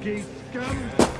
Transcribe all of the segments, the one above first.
Portuguese scum!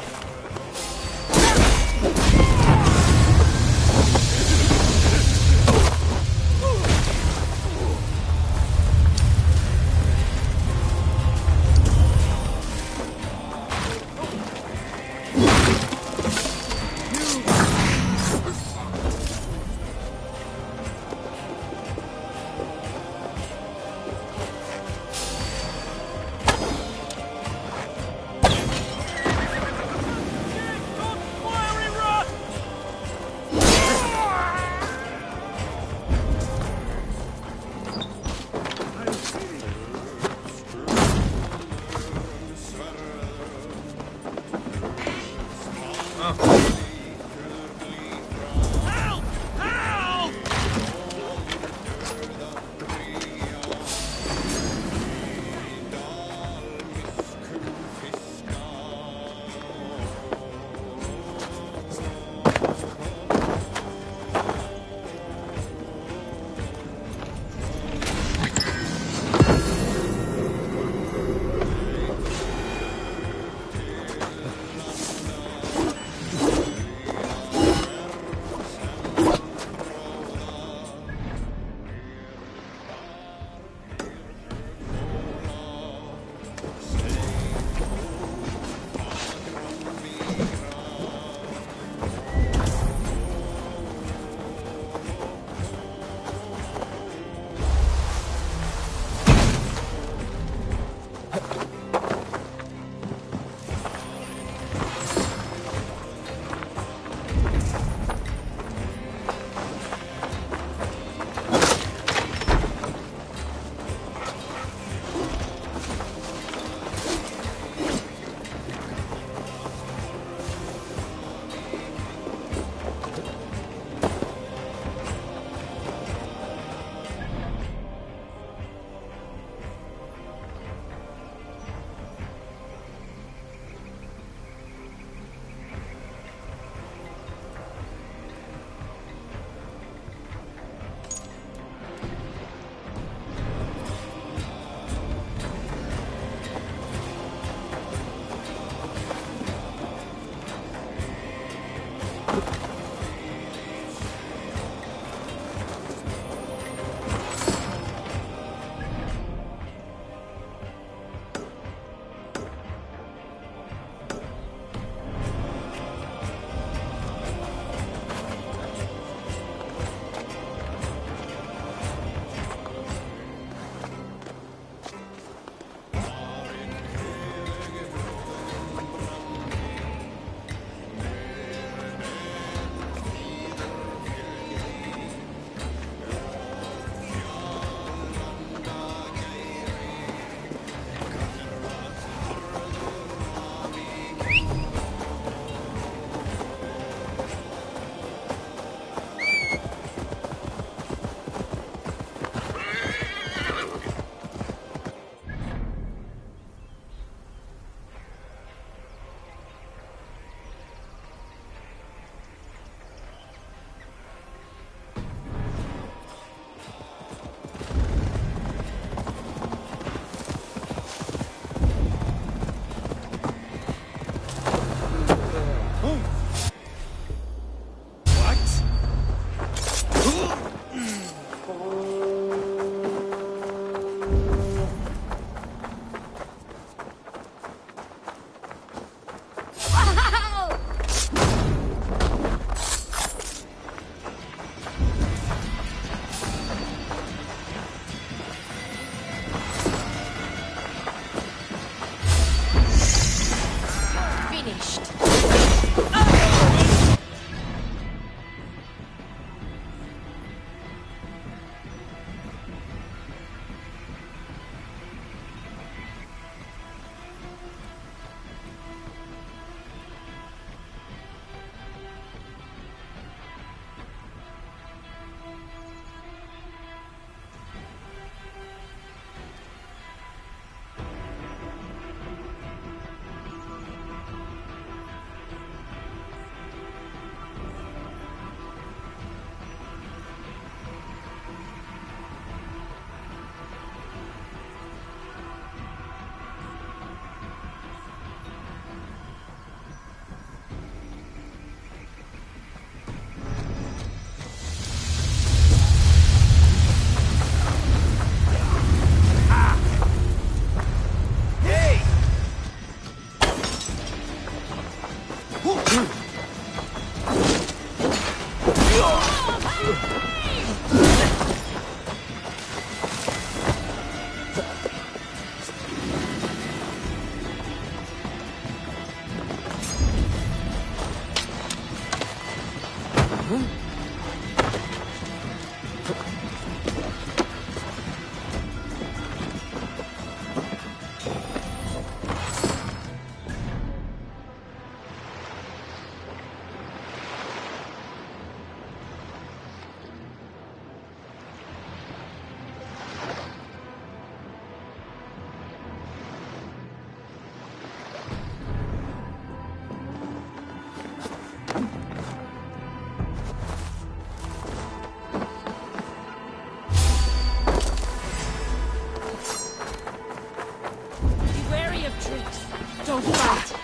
Don't fight!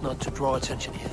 not to draw attention here.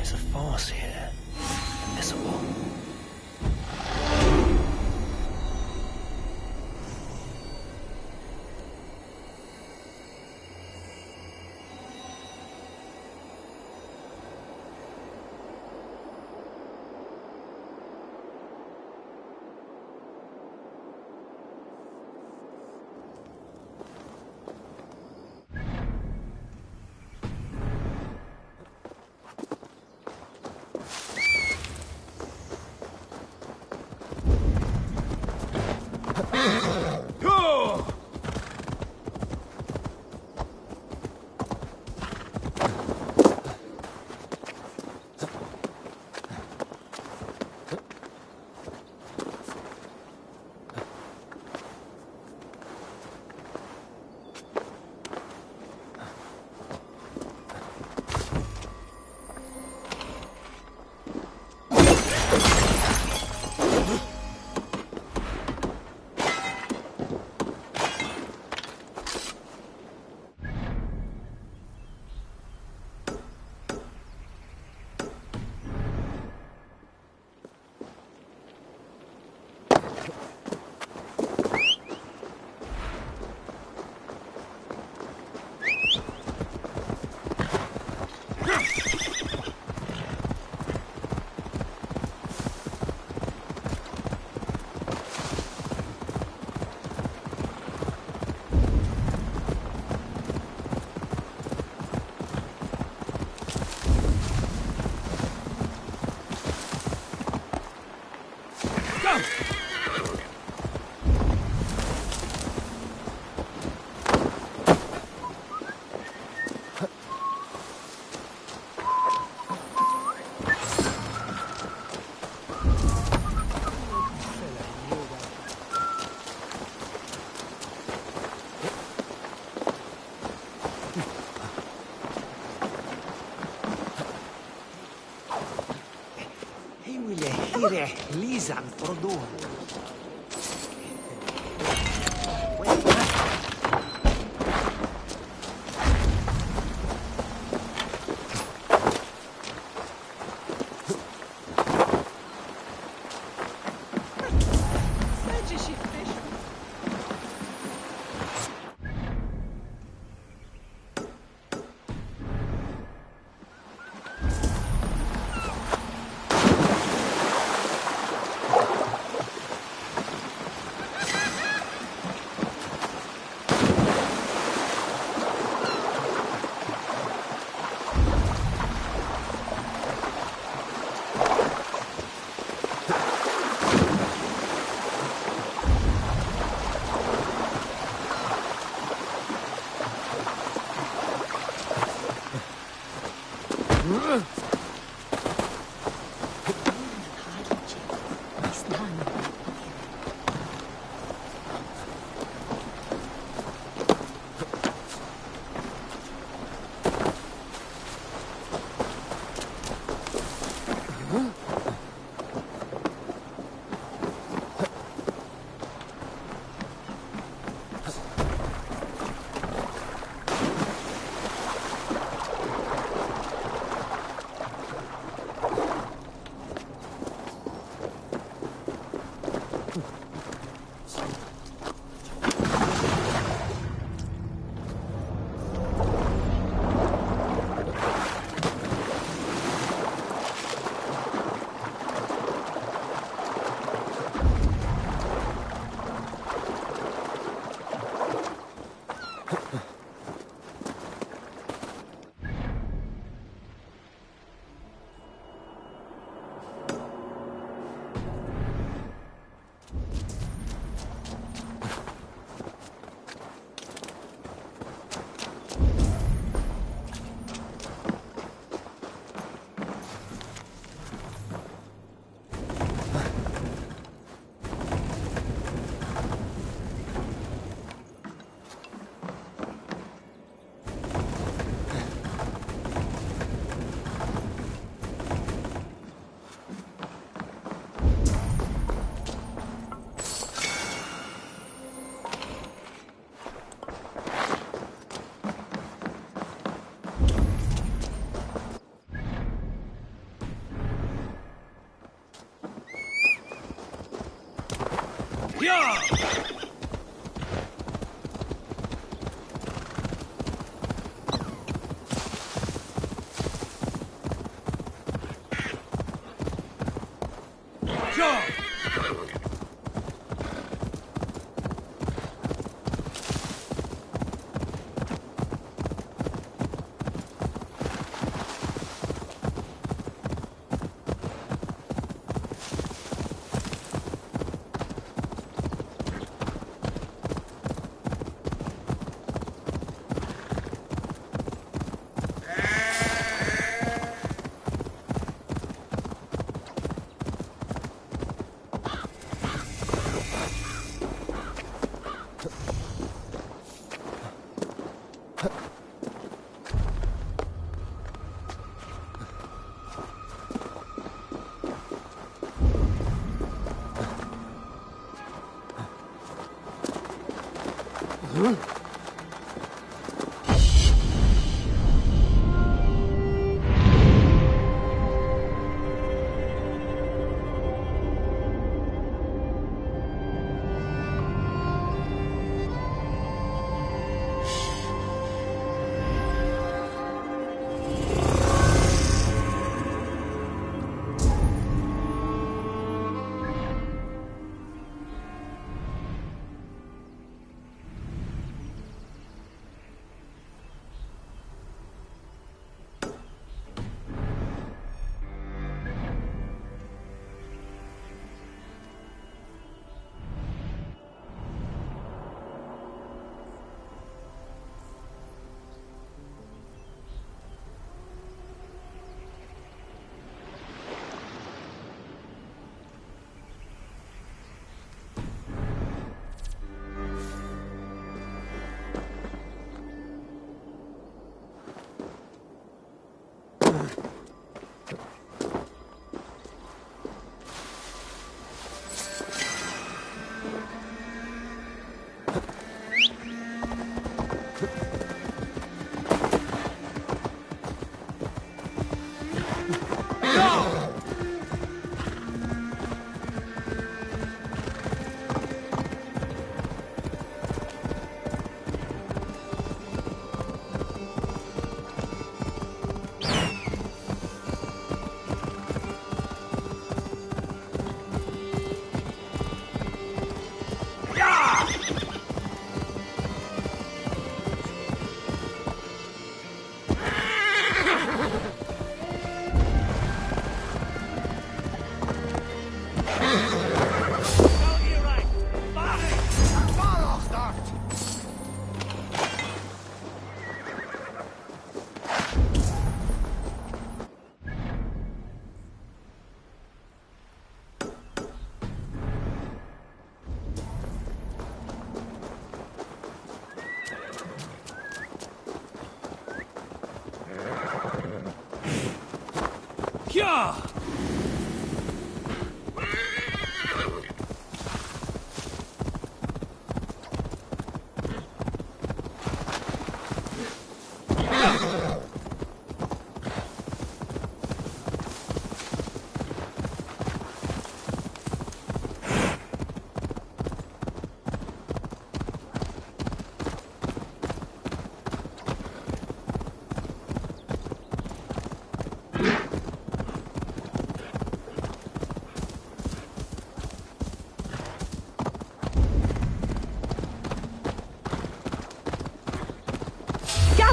There's a force here, invisible. Lisan Frodon.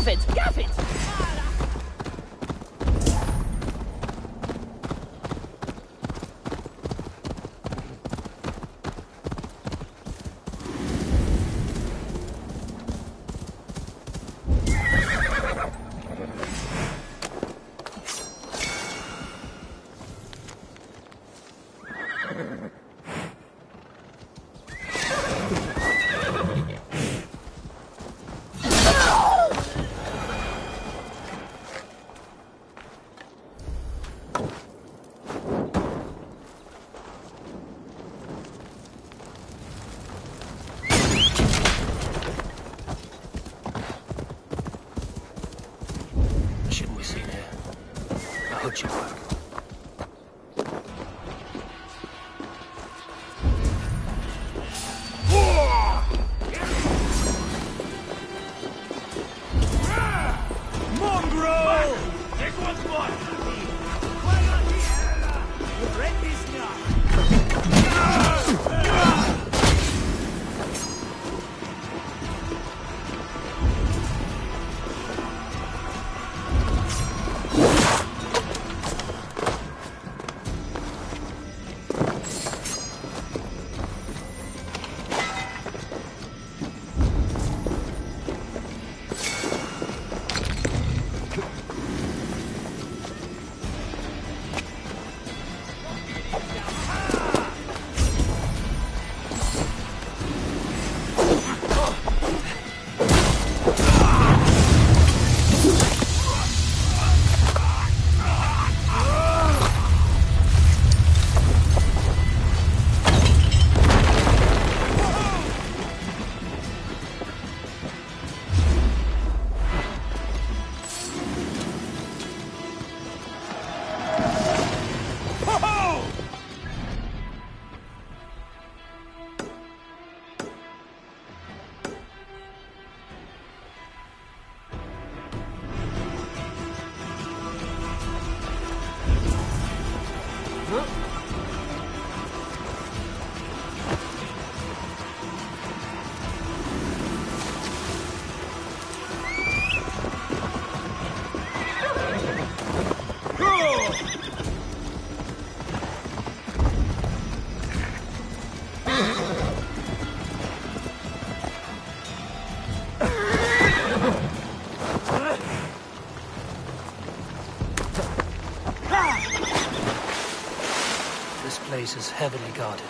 Gavin! Gavin! Shouldn't be seen here. I hope you work. This place is heavily guarded.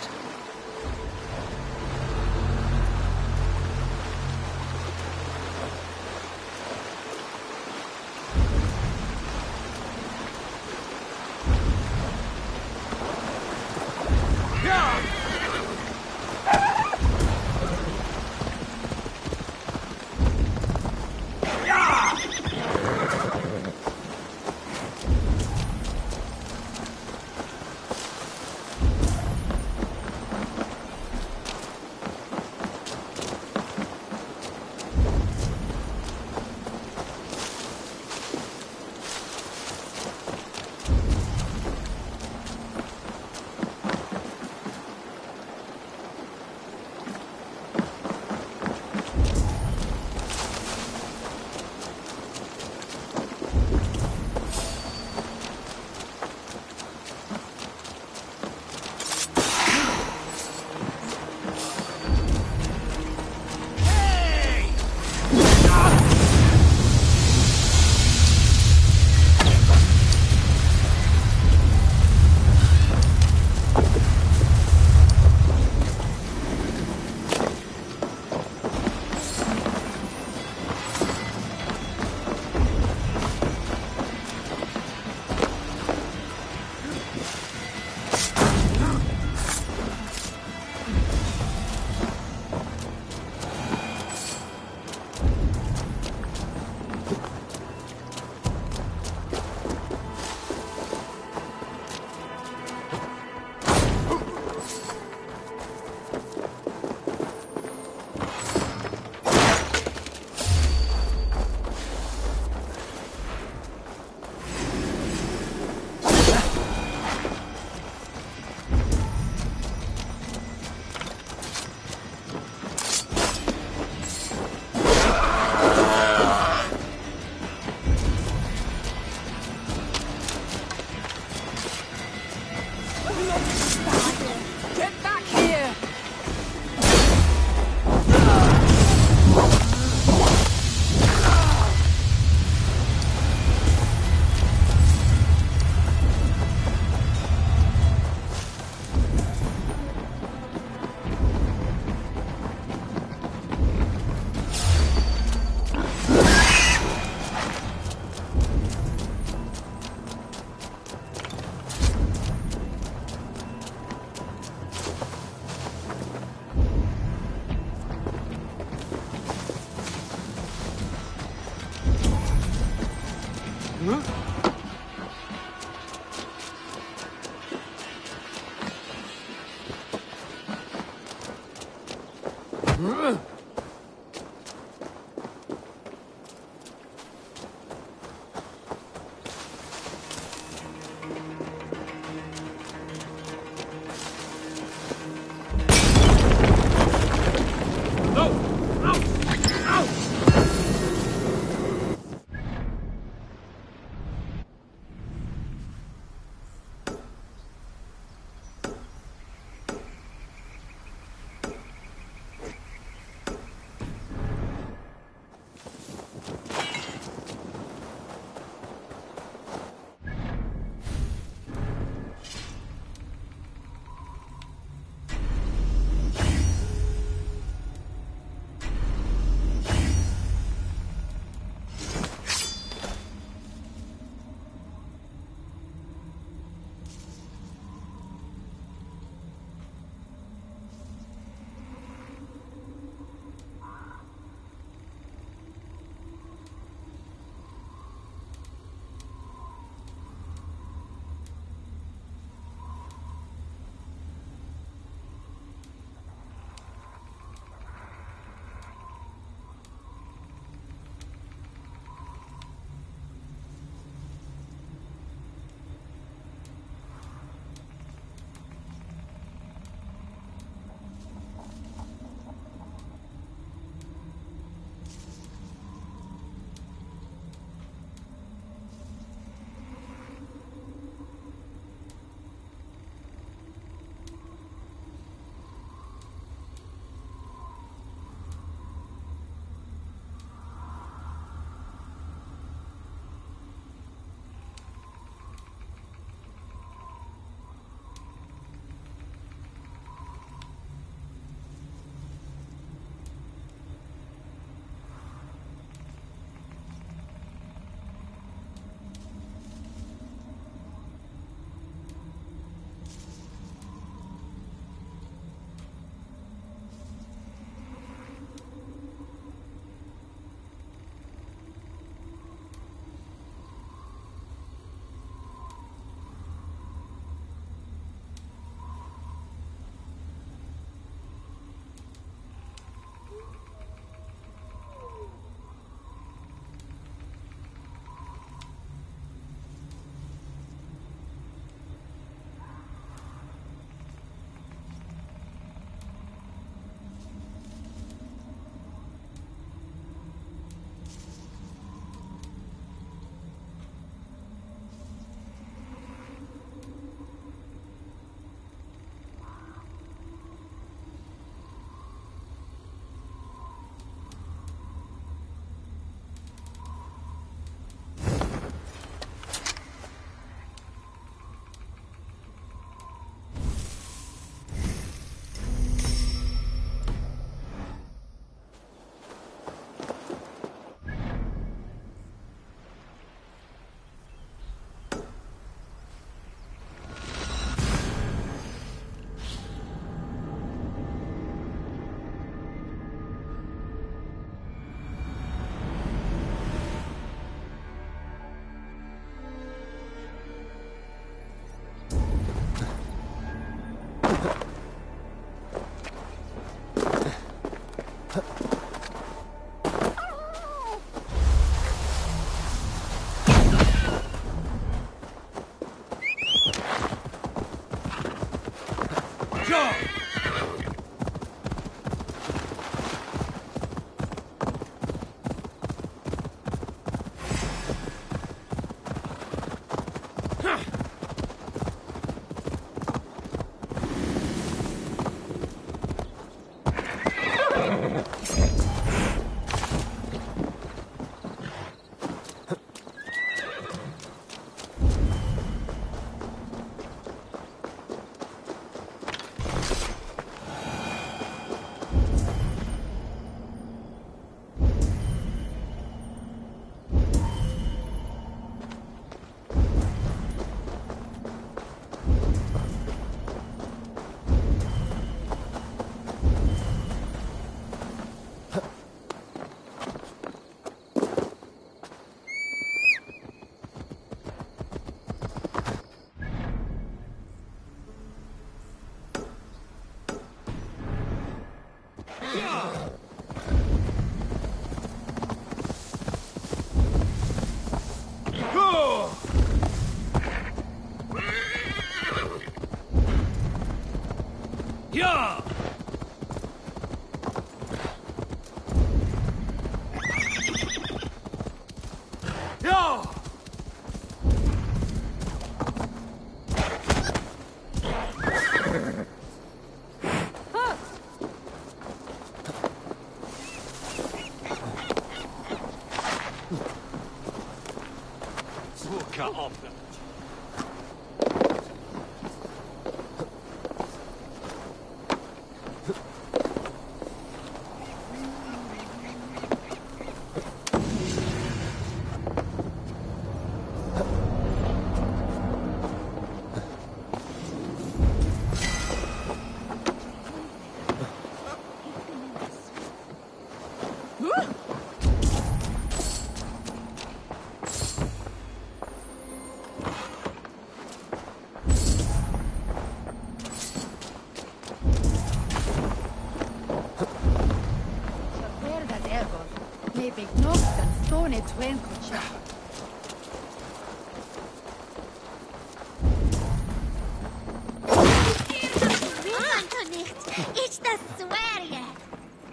It's the Sverige!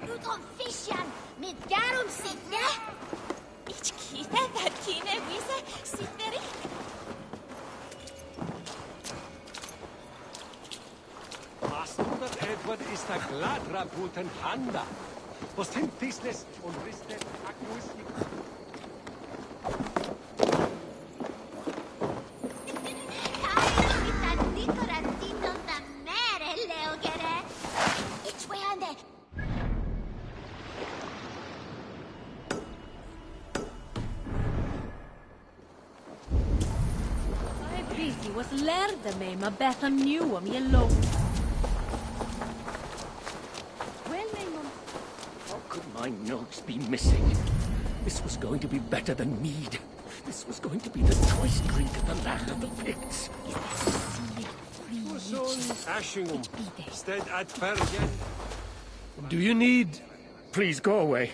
Utom fisjan med garum signe! Ich kite that kine wise sitteri! Master Edward ist a gladra guten handa. Was hint business und ristet akkuistik. Was lärde mig med bättre nu om jag låg. How could my nose be missing? This was going to be better than mead. This was going to be the choice drink of the land of the Picts. Do you need... Please go away.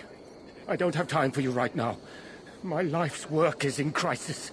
I don't have time for you right now. My life's work is in crisis.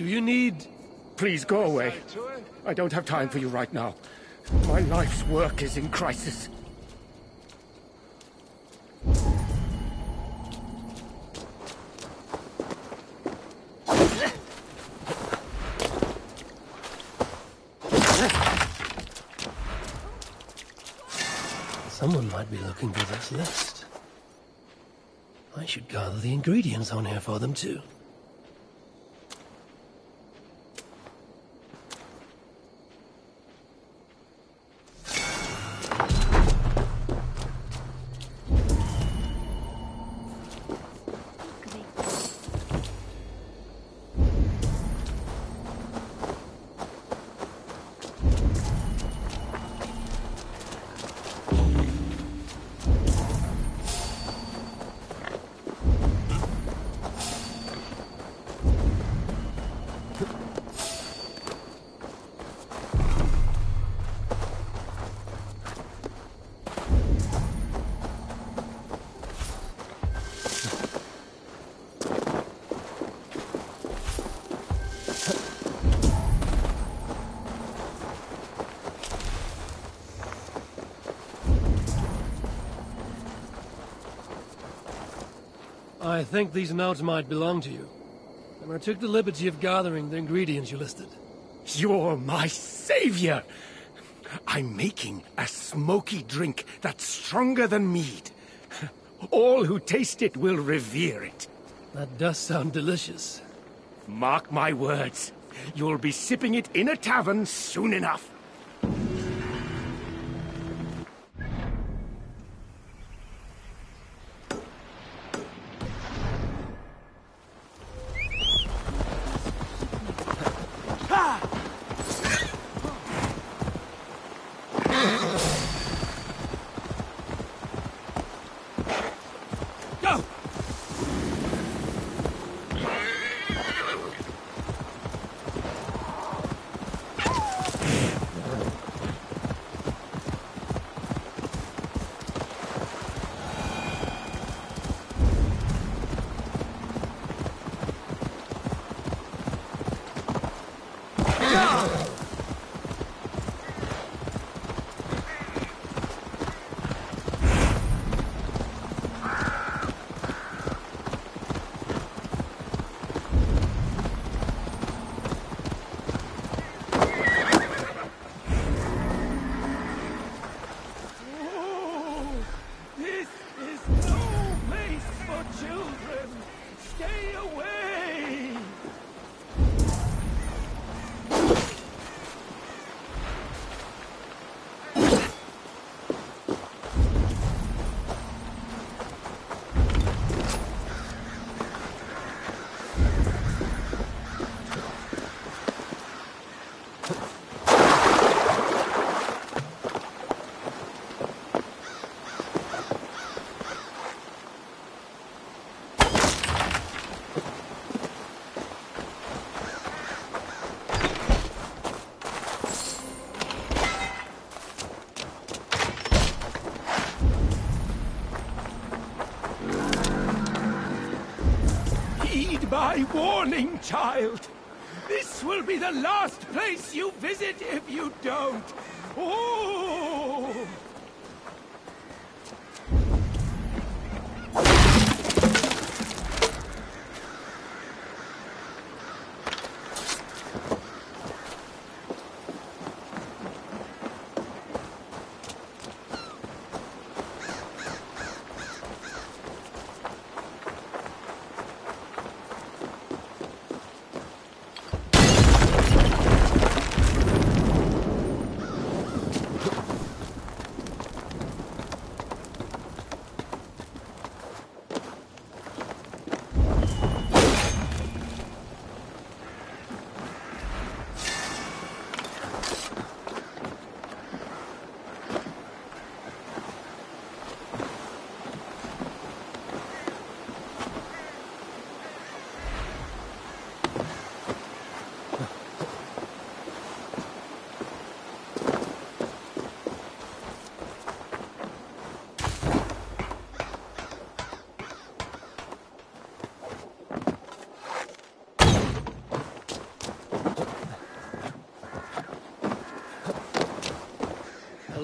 Do you need... Please go away. I don't have time for you right now. My life's work is in crisis. Someone might be looking for this list. I should gather the ingredients on here for them, too. I think these notes might belong to you, and I took the liberty of gathering the ingredients you listed. You're my savior! I'm making a smoky drink that's stronger than mead. All who taste it will revere it. That does sound delicious. Mark my words. You'll be sipping it in a tavern soon enough. My warning, child! This will be the last place you visit if you don't! Oh!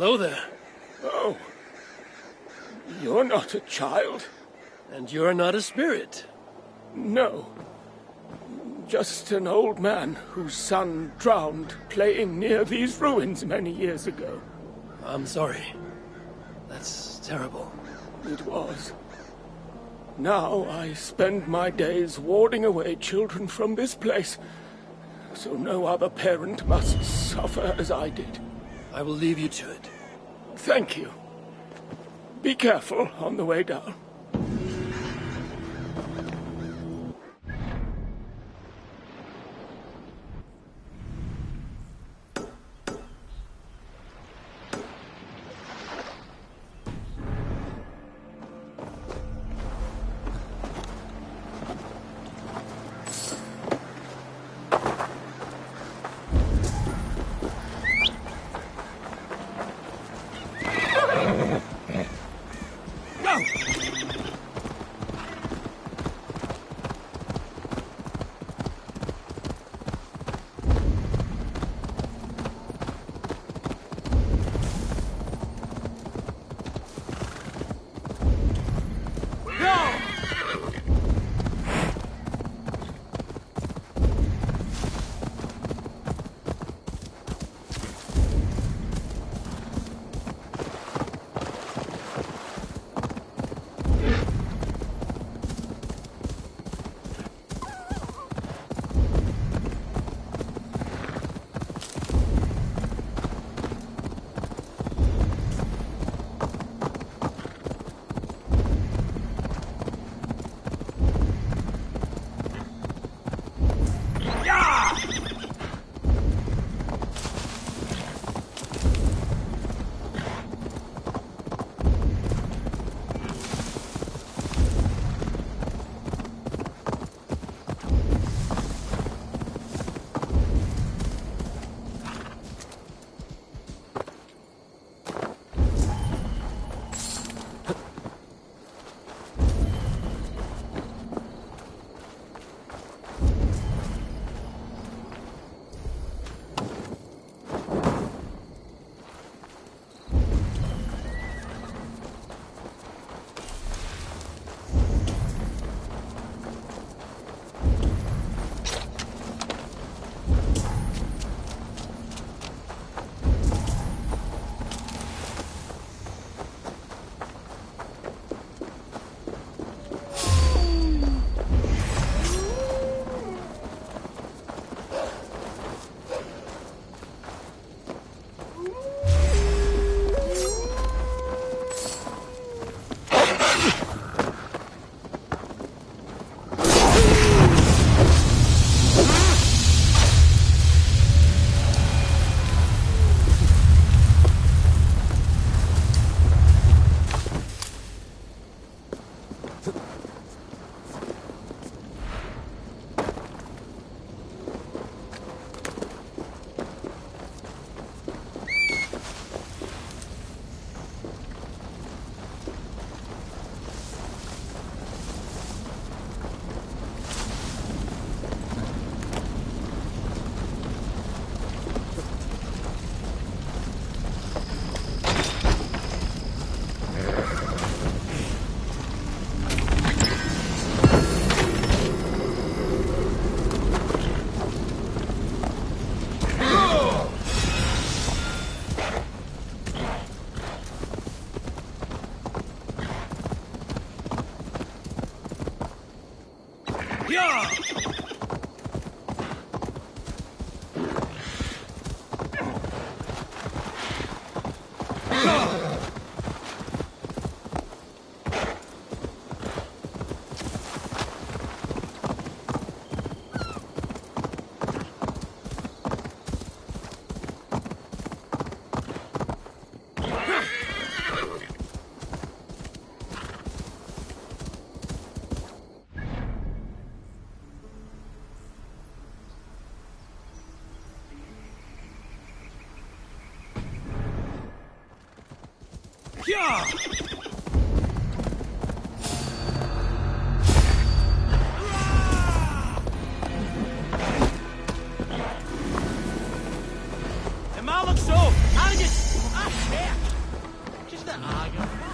Hello there. Oh. You're not a child. And you're not a spirit. No. Just an old man whose son drowned playing near these ruins many years ago. I'm sorry. That's terrible. It was. Now I spend my days warding away children from this place, so no other parent must suffer as I did. I will leave you to it. Thank you. Be careful on the way down. Yeah! Der Malok zo! Argus! Ah! chair. Just to argue.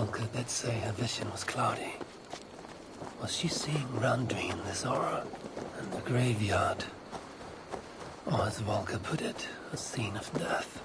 Volker did say her vision was cloudy. Was she seeing Randvi in this aura? And the graveyard? Or as Volker put it, a scene of death?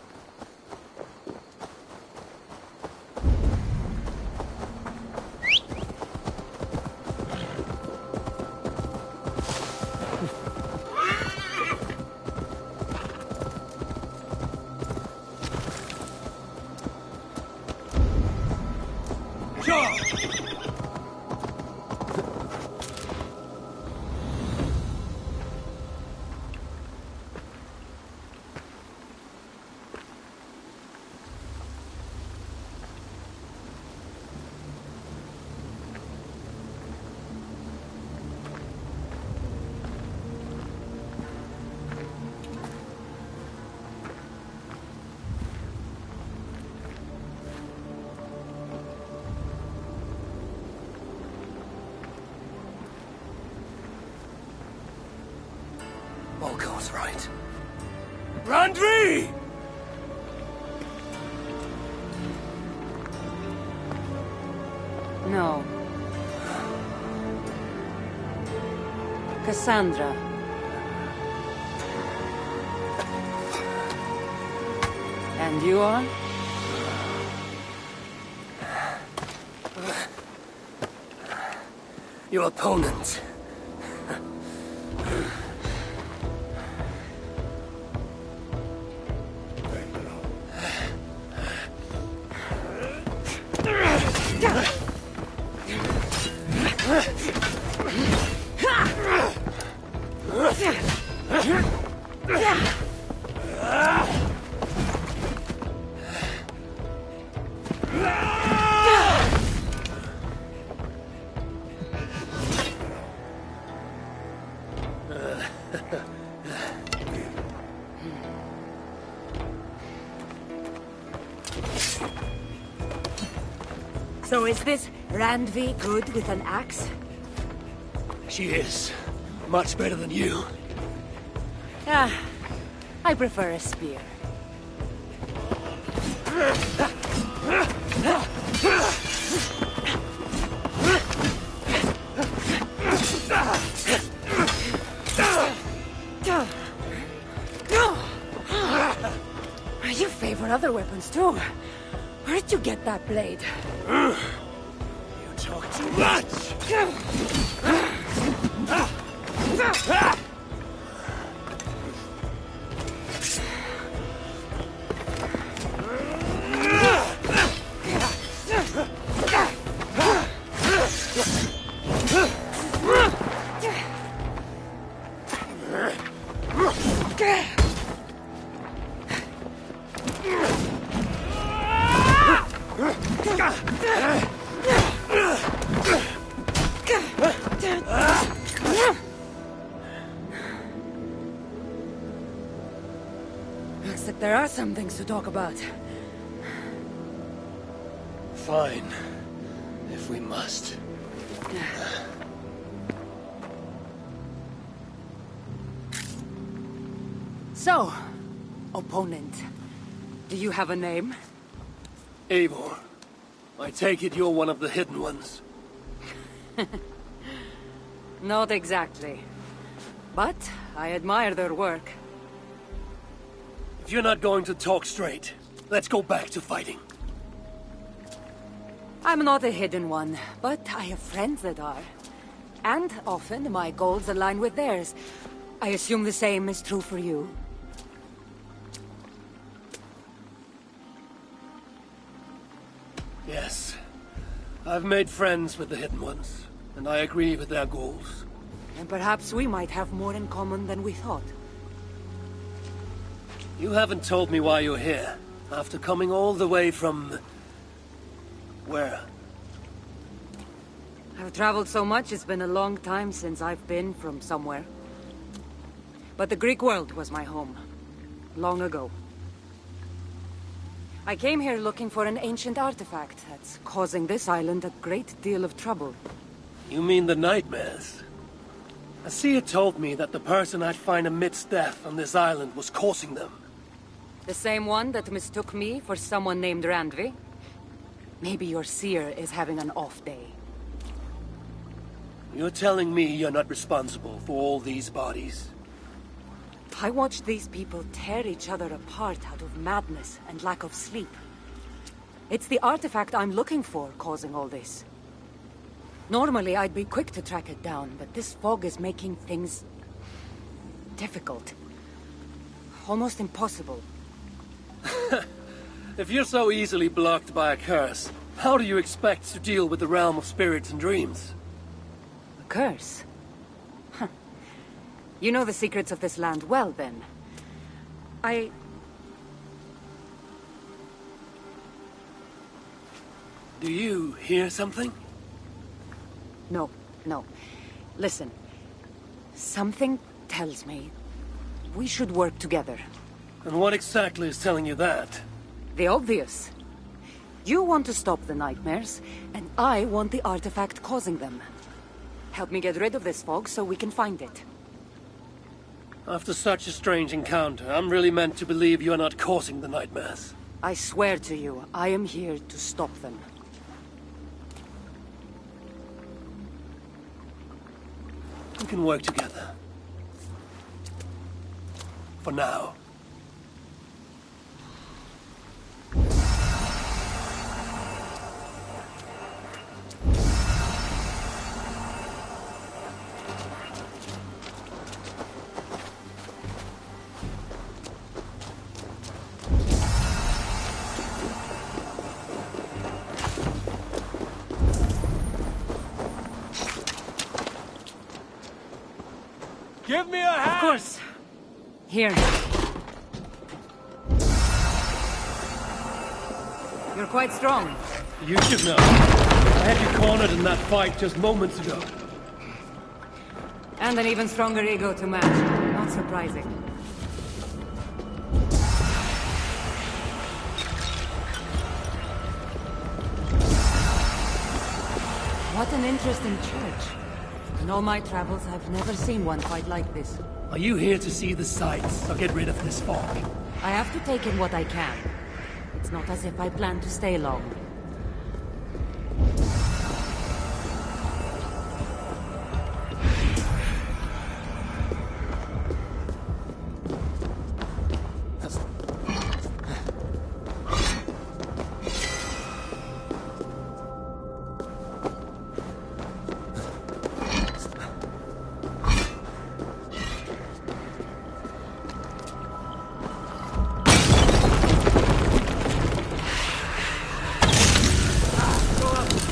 Volker was right. Randvi! No. Cassandra. And you are? Your opponent. So is this Randvi good with an axe? She is. Much better than you. Ah, I prefer a spear. You favor other weapons too. Where did you get that blade? You talk too much! Looks like there are some things to talk about. Fine. If we must. So, opponent, do you have a name? Eivor, I take it you're one of the hidden ones. Not exactly. But I admire their work. If you're not going to talk straight, let's go back to fighting. I'm not a hidden one, but I have friends that are. And often my goals align with theirs. I assume the same is true for you. Yes. I've made friends with the hidden ones, and I agree with their goals. And perhaps we might have more in common than we thought. You haven't told me why you're here, after coming all the way from... where? I've traveled so much, it's been a long time since I've been from somewhere. But the Greek world was my home. Long ago. I came here looking for an ancient artifact that's causing this island a great deal of trouble. You mean the nightmares? Asia told me that the person I'd find amidst death on this island was causing them. The same one that mistook me for someone named Randvi? Maybe your seer is having an off day. You're telling me you're not responsible for all these bodies? I watched these people tear each other apart out of madness and lack of sleep. It's the artifact I'm looking for causing all this. Normally, I'd be quick to track it down, but this fog is making things difficult. Almost impossible. If you're so easily blocked by a curse, how do you expect to deal with the realm of spirits and dreams? A curse? Huh. You know the secrets of this land well, then. Do you hear something? No. Listen. Something tells me we should work together. And what exactly is telling you that? The obvious. You want to stop the nightmares, and I want the artifact causing them. Help me get rid of this fog so we can find it. After such a strange encounter, I'm really meant to believe you are not causing the nightmares. I swear to you, I am here to stop them. We can work together. For now. Give me a hand! Of course. Here. You're quite strong. You should know. I had you cornered in that fight just moments ago. And an even stronger ego to match. Not surprising. What an interesting church. In all my travels, I've never seen one quite like this. Are you here to see the sights or get rid of this fog? I have to take in what I can. It's not as if I plan to stay long.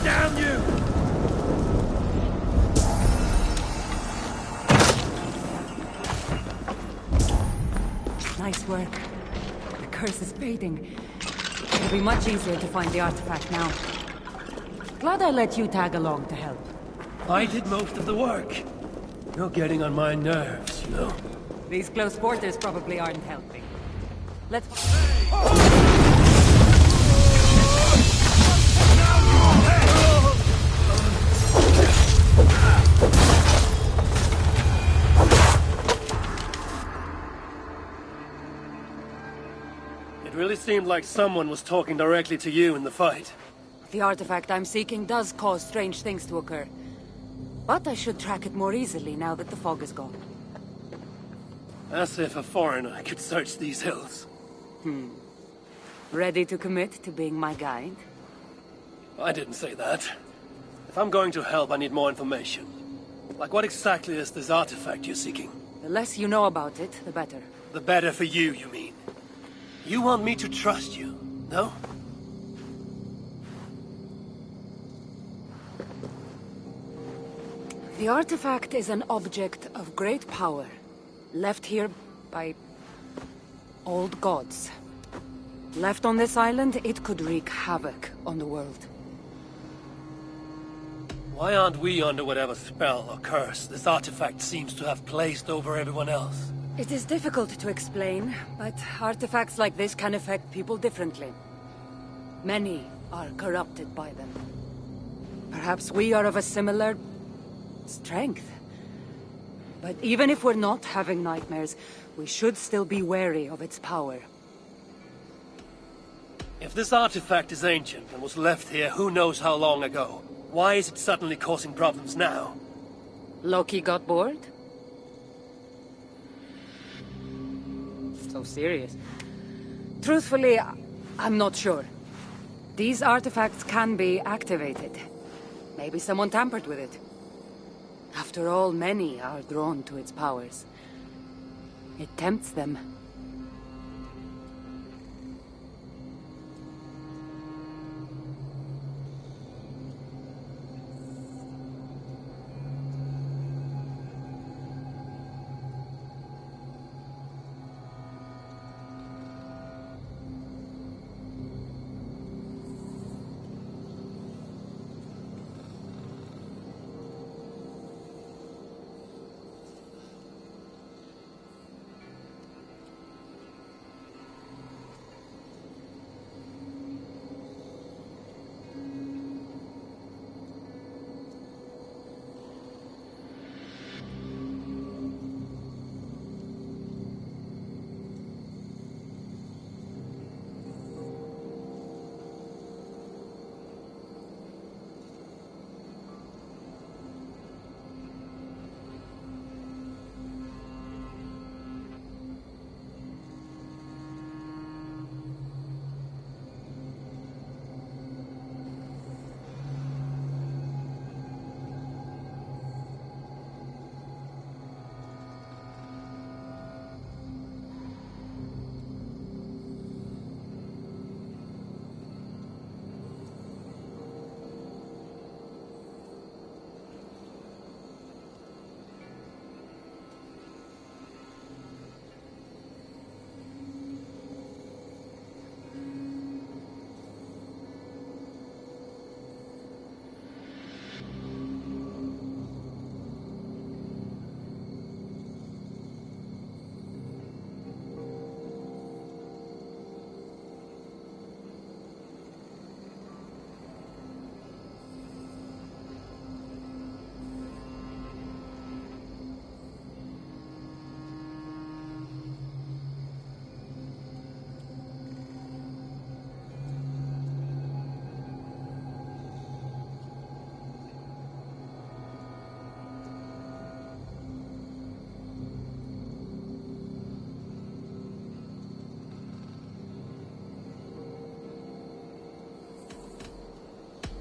Damn you! Nice work. The curse is fading. It'll be much easier to find the artifact now. Glad I let you tag along to help. I did most of the work. You're getting on my nerves, you know? These close quarters probably aren't helping. Let's... It really seemed like someone was talking directly to you in the fight. The artifact I'm seeking does cause strange things to occur. But I should track it more easily now that the fog is gone. As if a foreigner could search these hills. Ready to commit to being my guide? I didn't say that. If I'm going to help, I need more information. Like what exactly is this artifact you're seeking? The less you know about it, the better. The better for you, you mean? You want me to trust you, no? The artifact is an object of great power, left here by old gods. Left on this island, it could wreak havoc on the world. Why aren't we under whatever spell or curse this artifact seems to have placed over everyone else? It is difficult to explain, but artifacts like this can affect people differently. Many are corrupted by them. Perhaps we are of a similar strength. But even if we're not having nightmares, we should still be wary of its power. If this artifact is ancient and was left here who knows how long ago, why is it suddenly causing problems now? Loki got bored? So serious. Truthfully, I'm not sure. These artifacts can be activated. Maybe someone tampered with it. After all, many are drawn to its powers. It tempts them.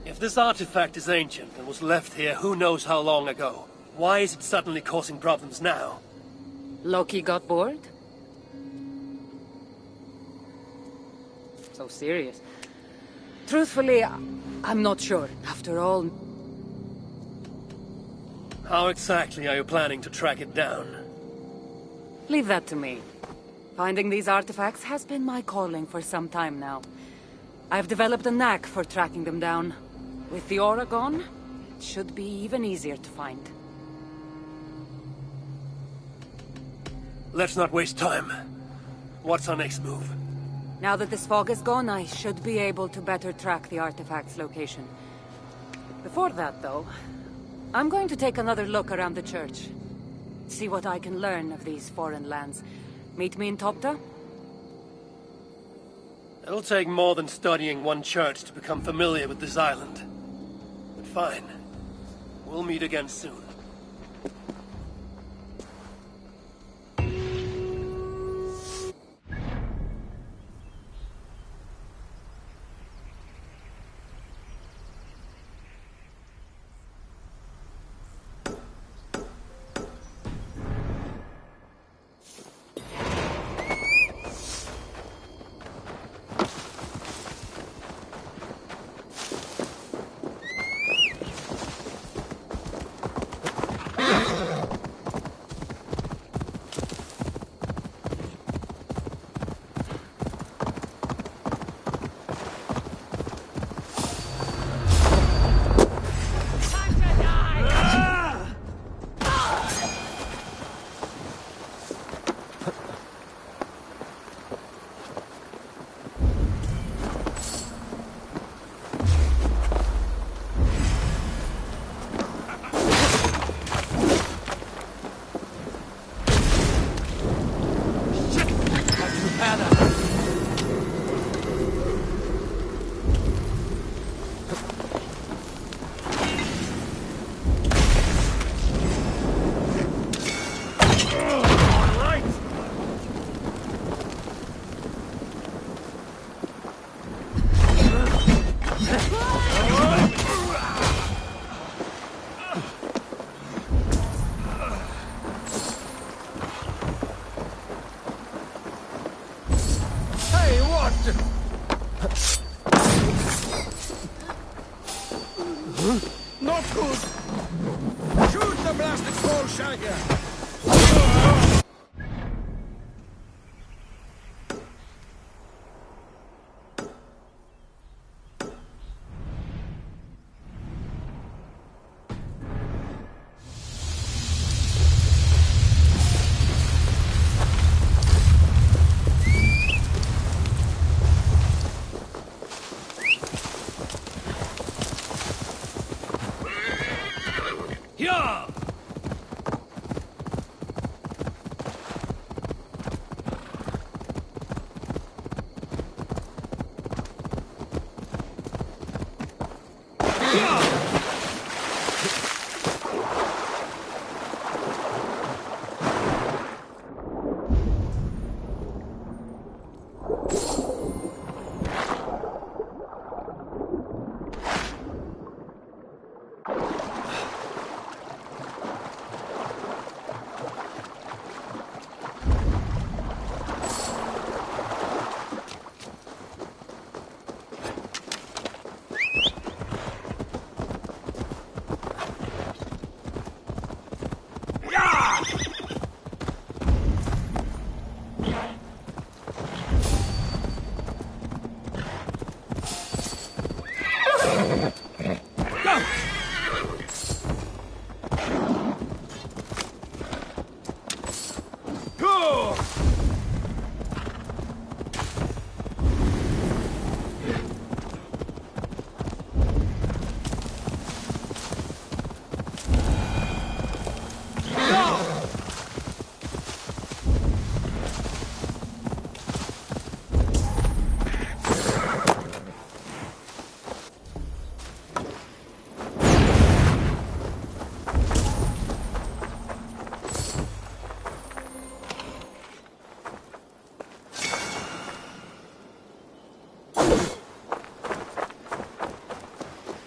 If this artifact is ancient and was left here who knows how long ago, why is it suddenly causing problems now? Loki got bored? So serious. Truthfully, I'm not sure. After all... How exactly are you planning to track it down? Leave that to me. Finding these artifacts has been my calling for some time now. I've developed a knack for tracking them down. With the aura gone, it should be even easier to find. Let's not waste time. What's our next move? Now that this fog is gone, I should be able to better track the artifact's location. Before that, though, I'm going to take another look around the church. See what I can learn of these foreign lands. Meet me in Topta? It'll take more than studying one church to become familiar with this island. But fine. We'll meet again soon. rush at you! Yeah!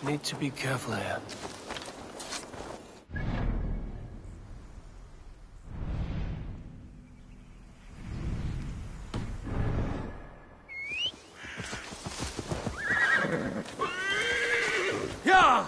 Need to be careful here. Yeah!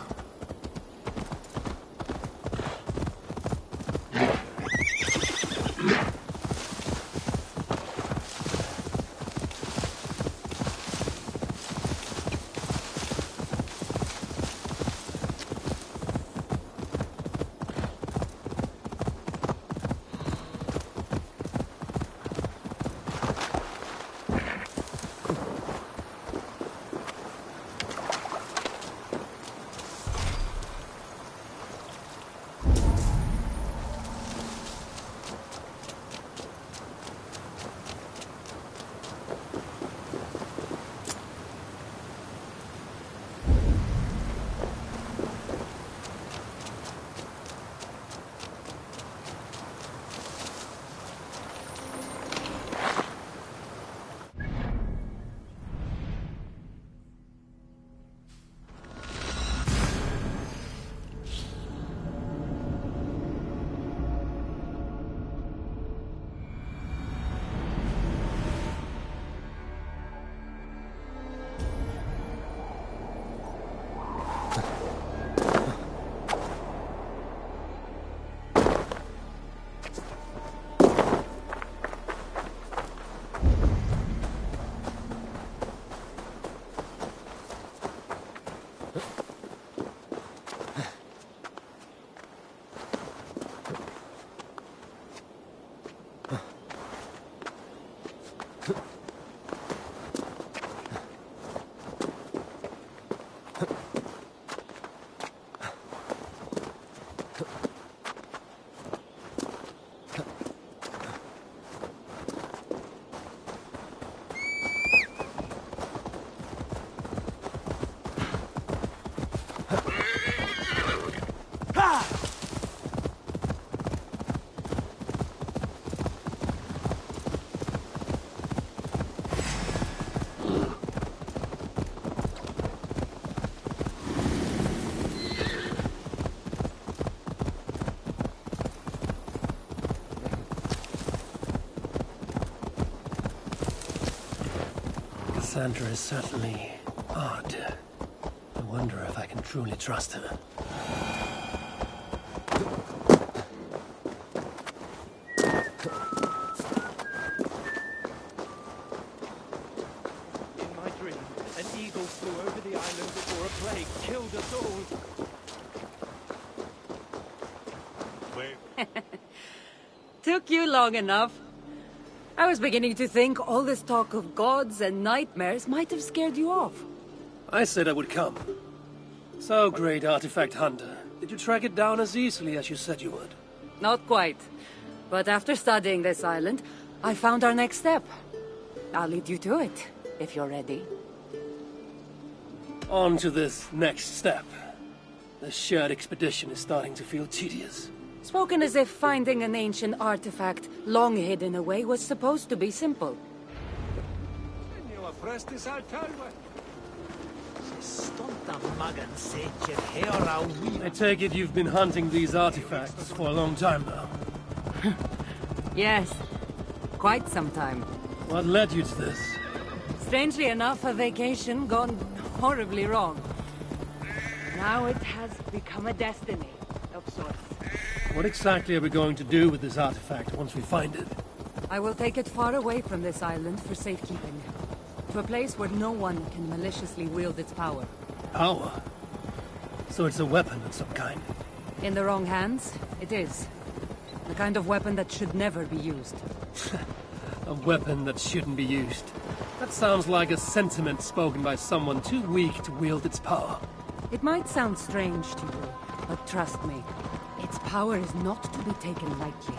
Cassandra is certainly odd. I wonder if I can truly trust her. Took you long enough. I was beginning to think all this talk of gods and nightmares might have scared you off. I said I would come. So, great artifact hunter, did you track it down as easily as you said you would? Not quite. But after studying this island, I found our next step. I'll lead you to it, if you're ready. On to this next step. The shared expedition is starting to feel tedious. Spoken as if finding an ancient artifact, long hidden away, was supposed to be simple. I take it you've been hunting these artifacts for a long time now. Yes, quite some time. What led you to this? Strangely enough, a vacation gone horribly wrong. Now it has become a destiny, of sorts. What exactly are we going to do with this artifact once we find it? I will take it far away from this island for safekeeping. To a place where no one can maliciously wield its power. Power? So it's a weapon of some kind? In the wrong hands, it is. The kind of weapon that should never be used. A weapon that shouldn't be used. That sounds like a sentiment spoken by someone too weak to wield its power. It might sound strange to you, but trust me, its power is not to be taken lightly.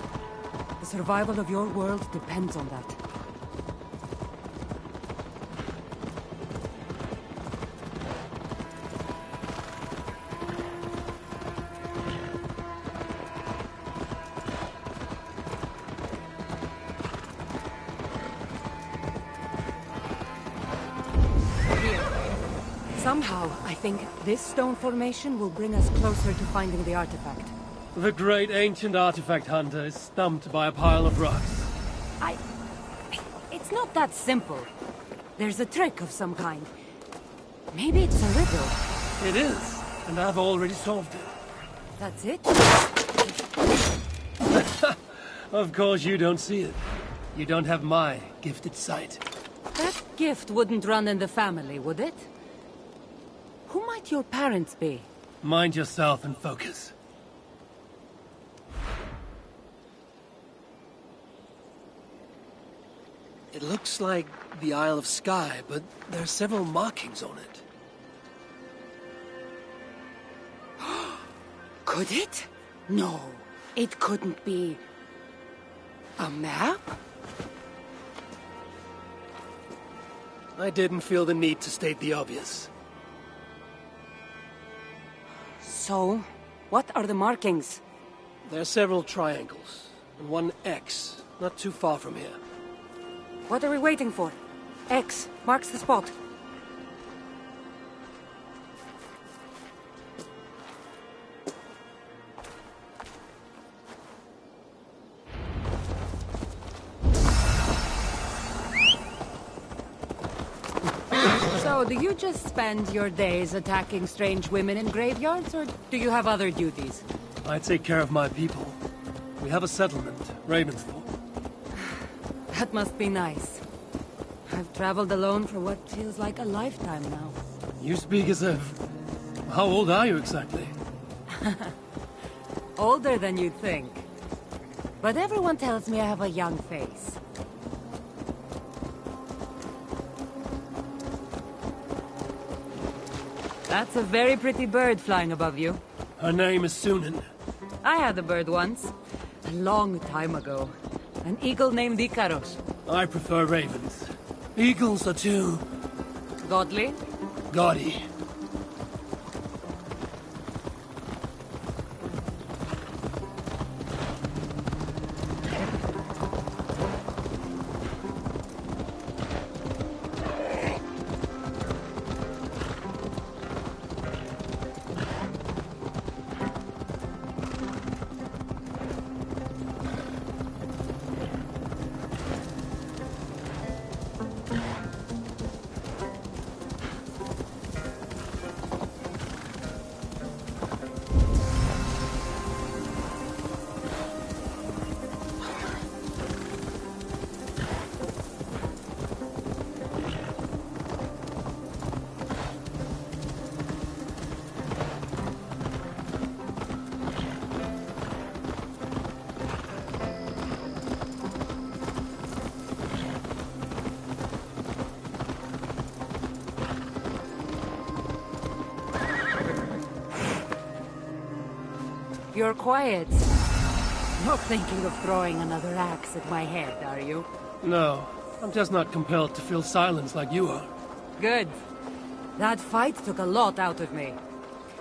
The survival of your world depends on that. Somehow, I think this stone formation will bring us closer to finding the artifact. The great ancient artifact hunter is stumped by a pile of rocks. It's not that simple. There's a trick of some kind. Maybe it's a riddle. It is, and I've already solved it. That's it? Of course you don't see it. You don't have my gifted sight. That gift wouldn't run in the family, would it? Who might your parents be? Mind yourself and focus. It looks like the Isle of Skye, but there are several markings on it. Could it? No, it couldn't be. A map? I didn't feel the need to state the obvious. So, what are the markings? There are several triangles, and one X, not too far from here. What are we waiting for? X marks the spot. So, do you just spend your days attacking strange women in graveyards, or do you have other duties? I take care of my people. We have a settlement, Ravensthorpe. That must be nice. I've traveled alone for what feels like a lifetime now. You speak as if... How old are you exactly? Older than you'd think. But everyone tells me I have a young face. That's a very pretty bird flying above you. Her name is Sunan. I had a bird once. A long time ago. An eagle named Ikaros. I prefer ravens. Eagles are too... Godly? gaudy. You're quiet. Not thinking of throwing another axe at my head, are you? No, I'm just not compelled to fill silence like you are. Good. That fight took a lot out of me.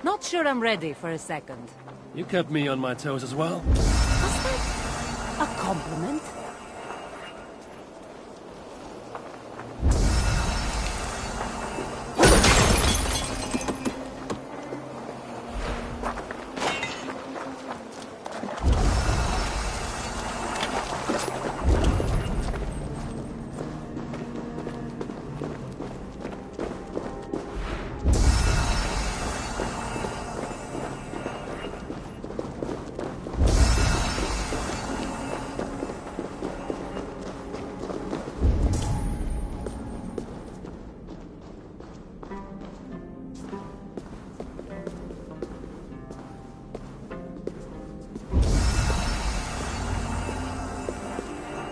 Not sure I'm ready for a second. You kept me on my toes as well. Was that a compliment?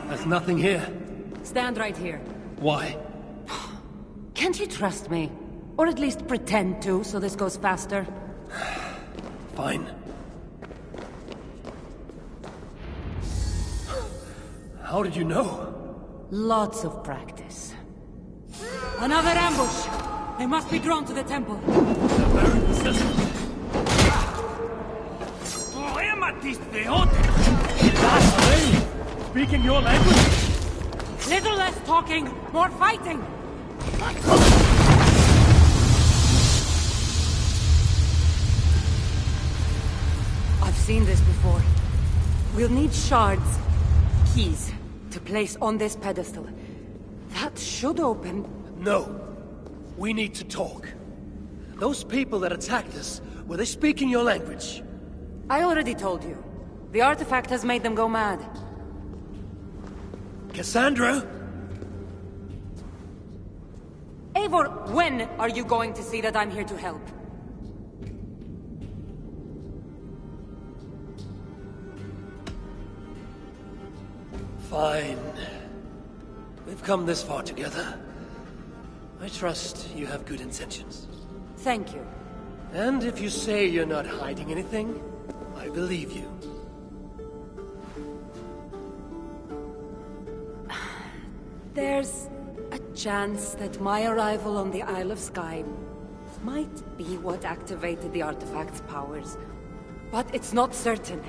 There's nothing here. Stand right here. Why? Can't you trust me? Or at least pretend to, so this goes faster? Fine. How did you know? Lots of practice. Another ambush! They must be drawn to the temple. Speaking your language? Little less talking, more fighting! I've seen this before. We'll need shards, keys, to place on this pedestal. That should open... No. We need to talk. Those people that attacked us, were they speaking your language? I already told you. The artifact has made them go mad. Cassandra? Eivor, when are you going to see that I'm here to help? Fine. We've come this far together. I trust you have good intentions. Thank you. And if you say you're not hiding anything, I believe you. There's a chance that my arrival on the Isle of Skye might be what activated the artifact's powers. But it's not certain.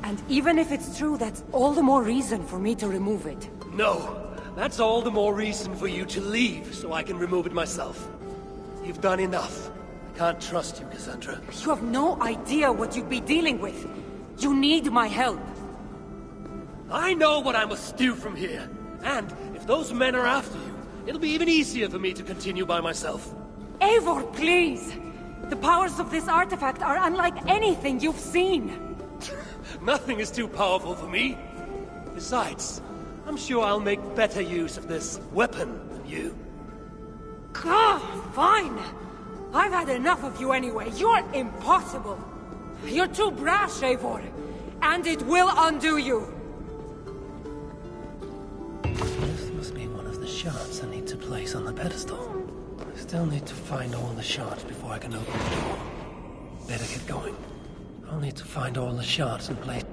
And even if it's true, that's all the more reason for me to remove it. No! That's all the more reason for you to leave, so I can remove it myself. You've done enough. I can't trust you, Cassandra. You have no idea what you'd be dealing with. You need my help. I know what I must do from here. And if those men are after you, it'll be even easier for me to continue by myself. Eivor, please! The powers of this artifact are unlike anything you've seen. Nothing is too powerful for me. Besides, I'm sure I'll make better use of this weapon than you. Fine! I've had enough of you anyway. You're impossible. You're too brash, Eivor. And it will undo you. This must be one of the shards I need to place on the pedestal. I still need to find all the shards before I can open the door. Better get going. I'll need to find all the shards and place...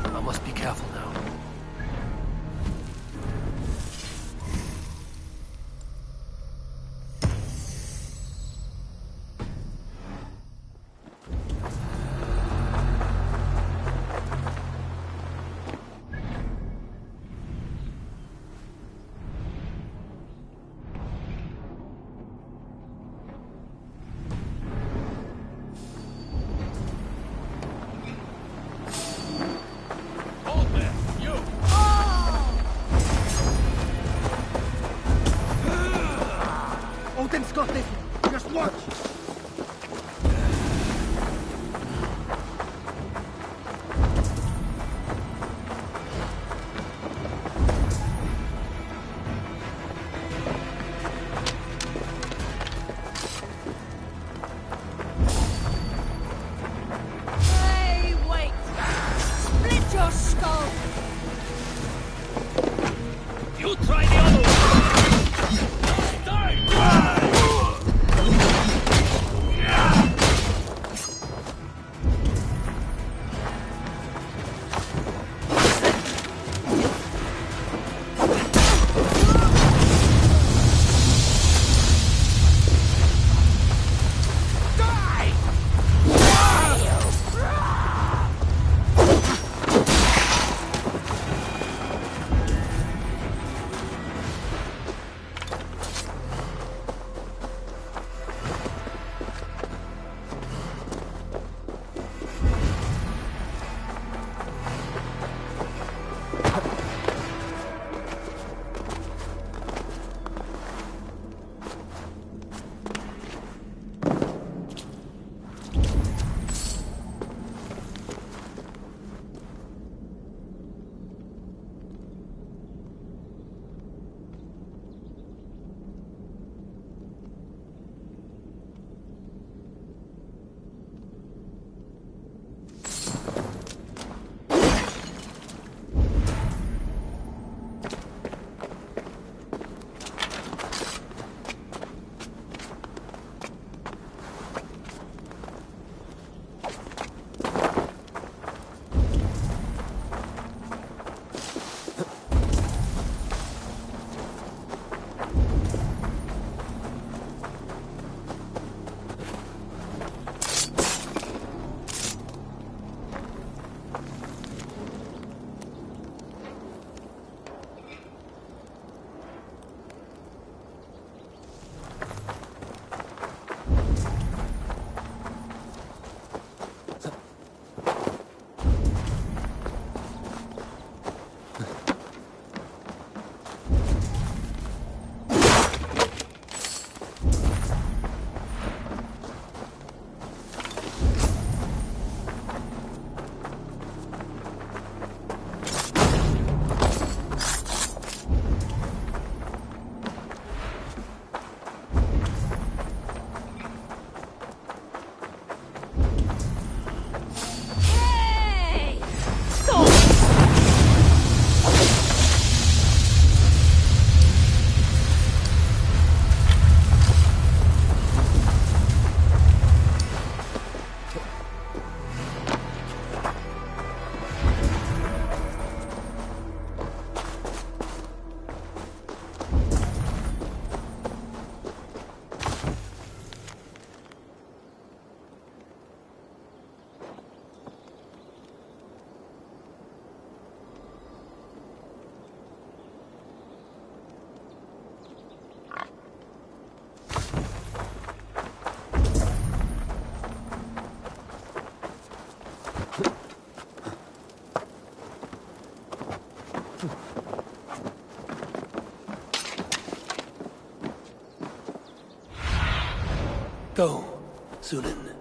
I must be careful now. So, Sunan.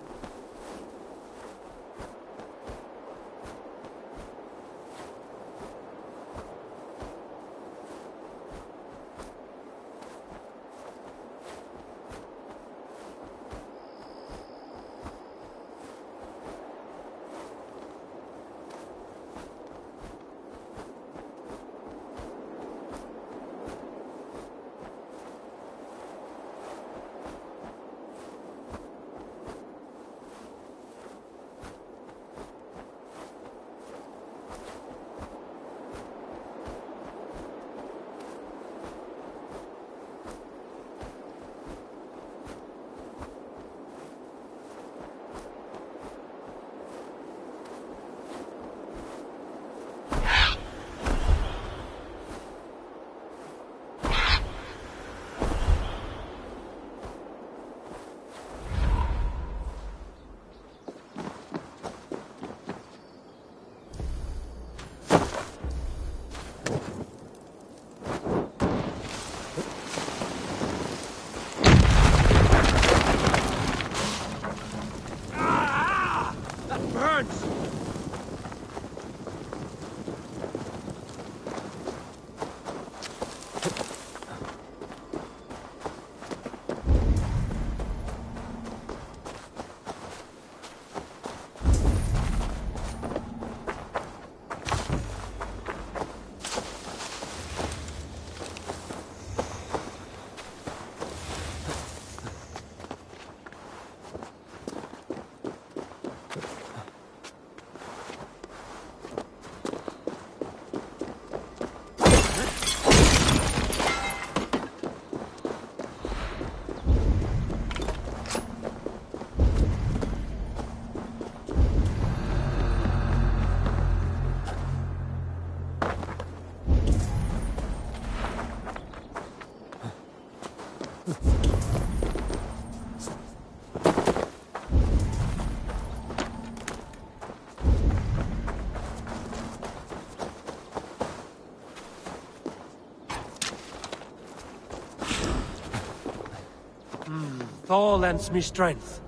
Thor lends me strength.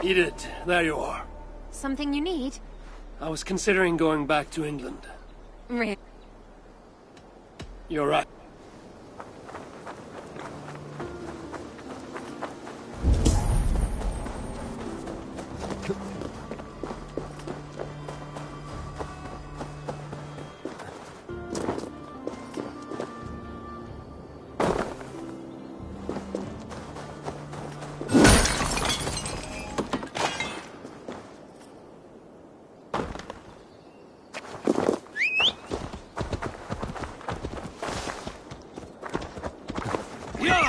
Edith, there you are. Something you need? I was considering going back to England. Really? You're right. Sure.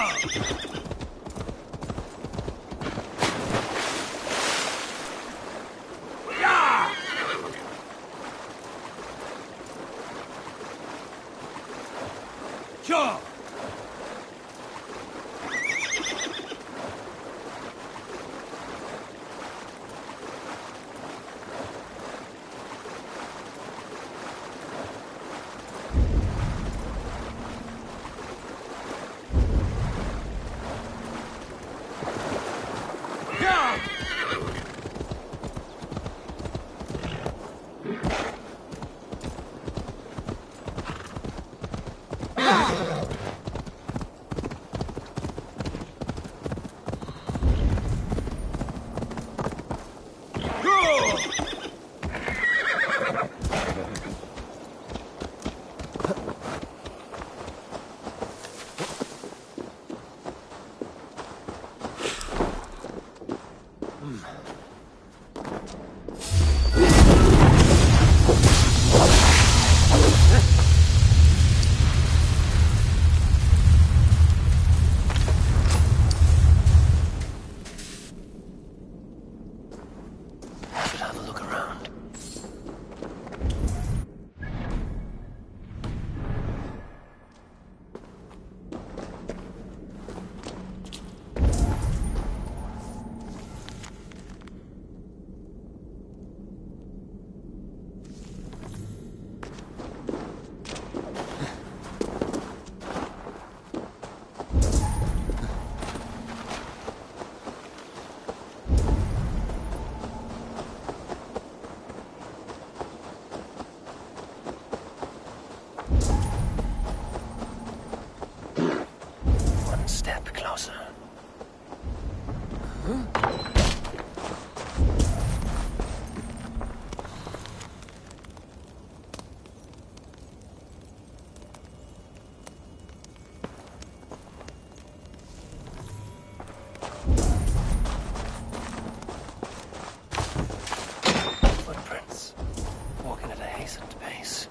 Should have a look around. One step closer. Footprints. Walking at a hastened pace.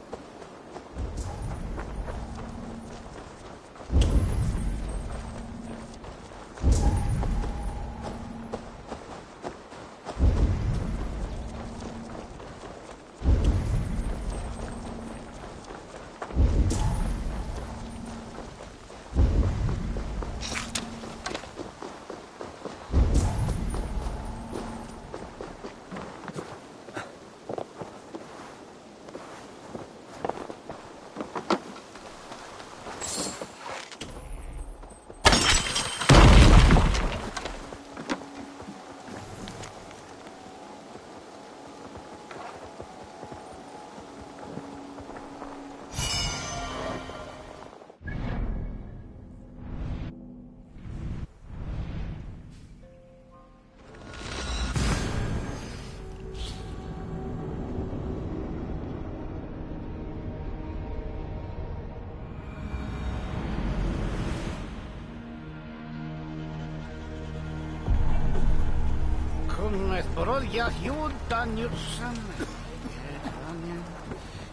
Kunnaeth broddiach jod Danielsson.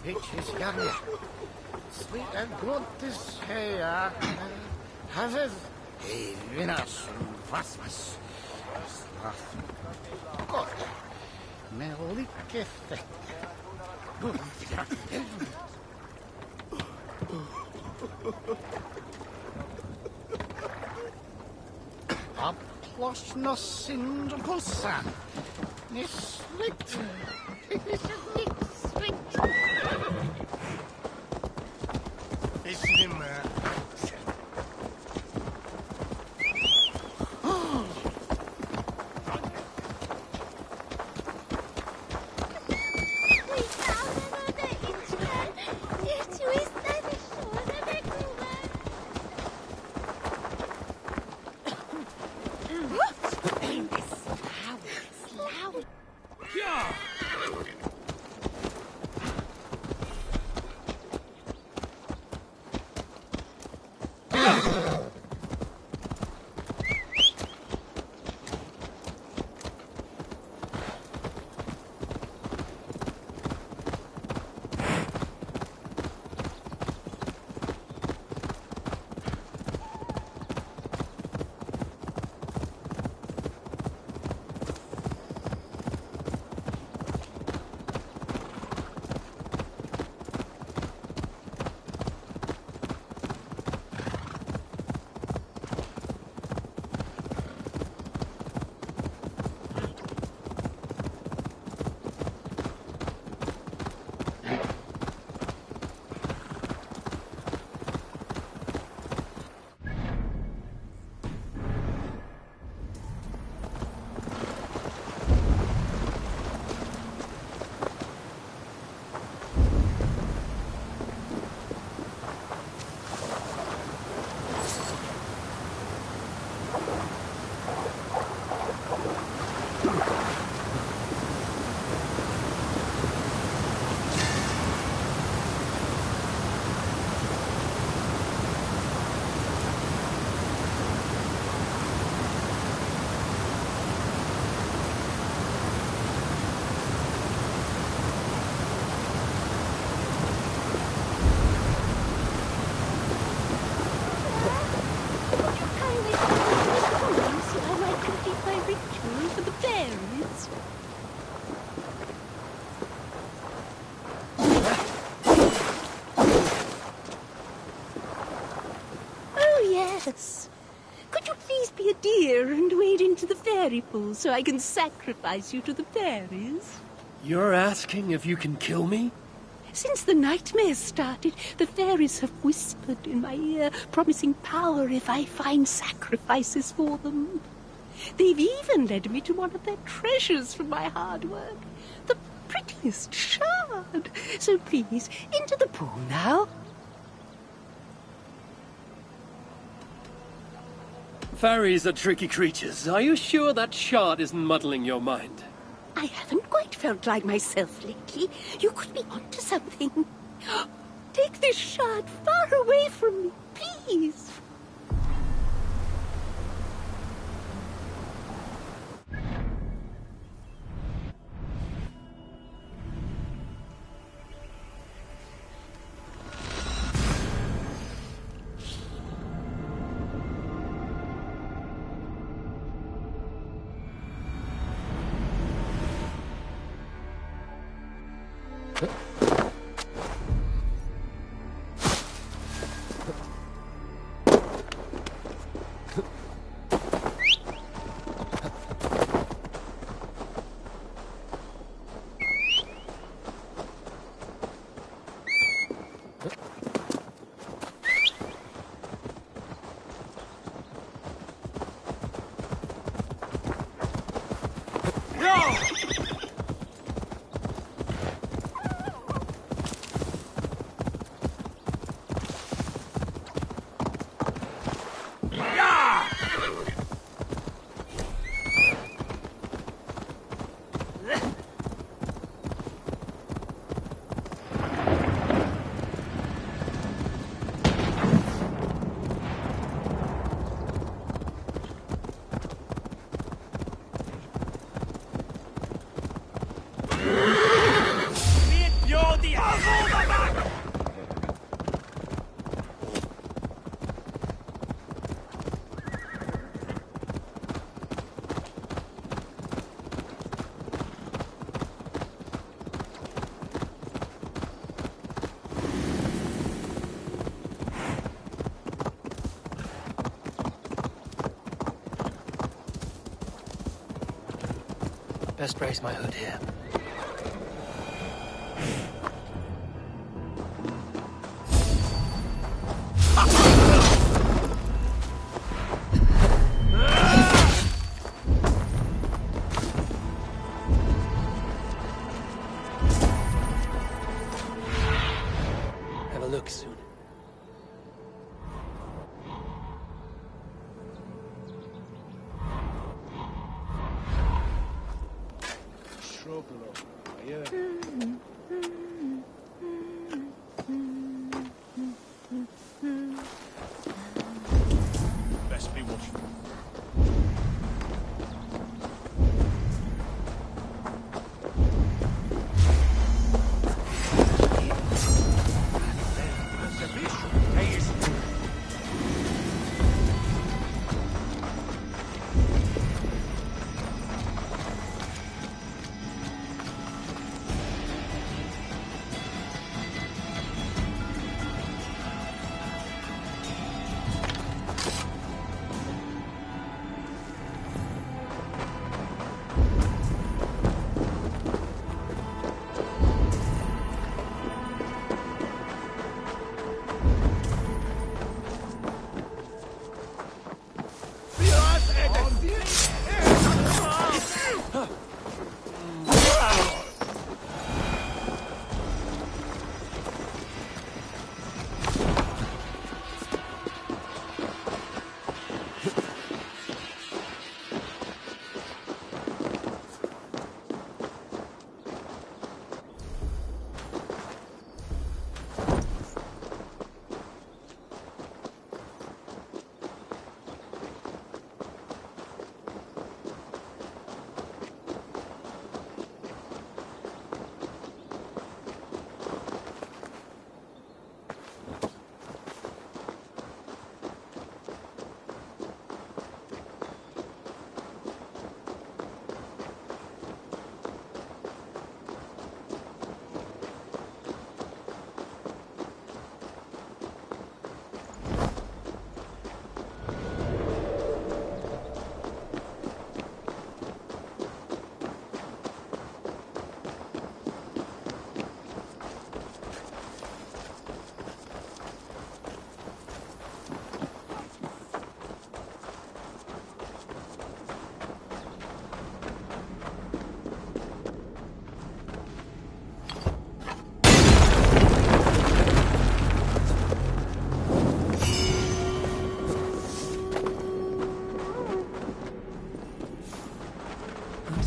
It's Garner. Sweet and glottis hea. Haveth evinas vasmas. Slath. God. Me likefte. Aplasnos syndropulsan. Nislikt. Yes. Could you please be a dear and wade into the fairy pool so I can sacrifice you to the fairies? You're asking if you can kill me? Since the nightmares started, the fairies have whispered in my ear, promising power if I find sacrifices for them. They've even led me to one of their treasures from my hard work. The prettiest shard. So please, into the pool now. Fairies are tricky creatures. Are you sure that shard isn't muddling your mind? I haven't quite felt like myself lately. You could be onto something. Take this shard far away from me, please. Best brace my hood here. Have a look soon. Best be watchful.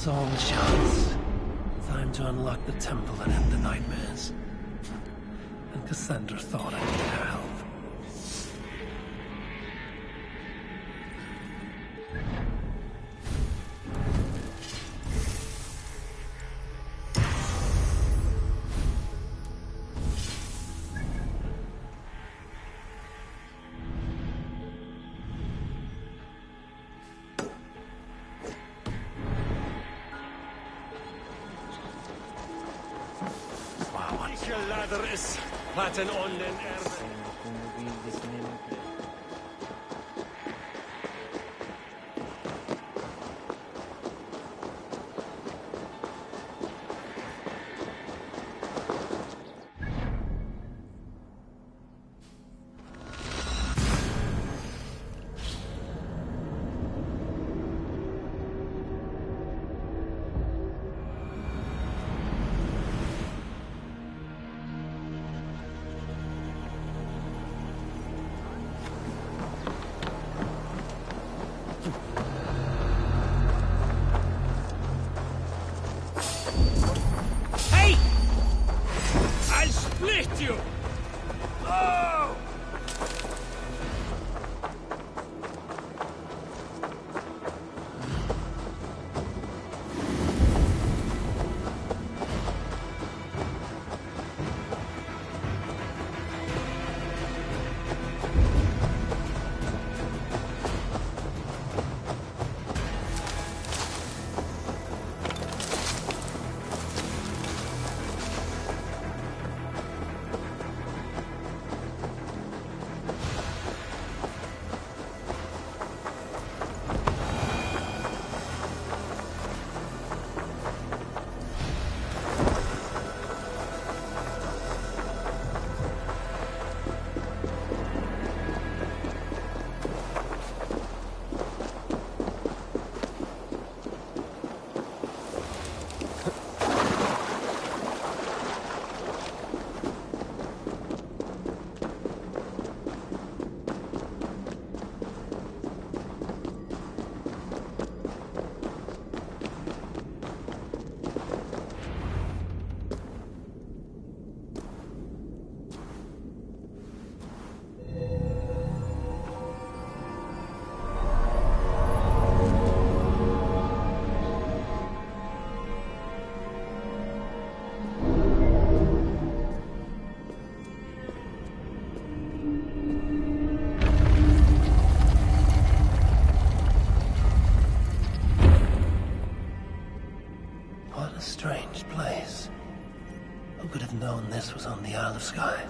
That's all the shards. Time to unlock the temple and end the nightmares. And Cassandra thought I needed her help. Welche ladder is patten on den Erde? A strange place. Who could have known this was on the Isle of Skye?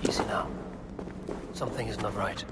Easy now. Something is not right.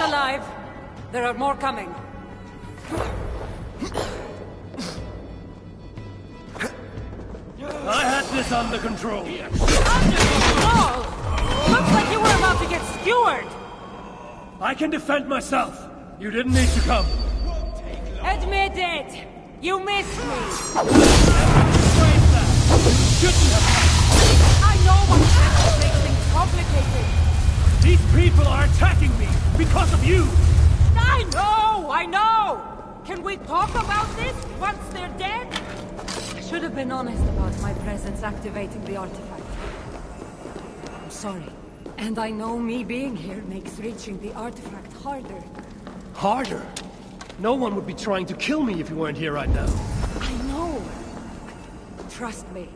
back alive. There are more coming. I had this under control. Under control? Looks like you were about to get skewered. I can defend myself. You didn't need to come. Admit it. You missed me. I know what happens makes things complicated. These people are attacking me because of you. I know. Can we talk about this once they're dead? I should have been honest about my presence activating the artifact. I'm sorry. And I know me being here makes reaching the artifact harder. Harder? No one would be trying to kill me if you weren't here right now. I know. Trust me.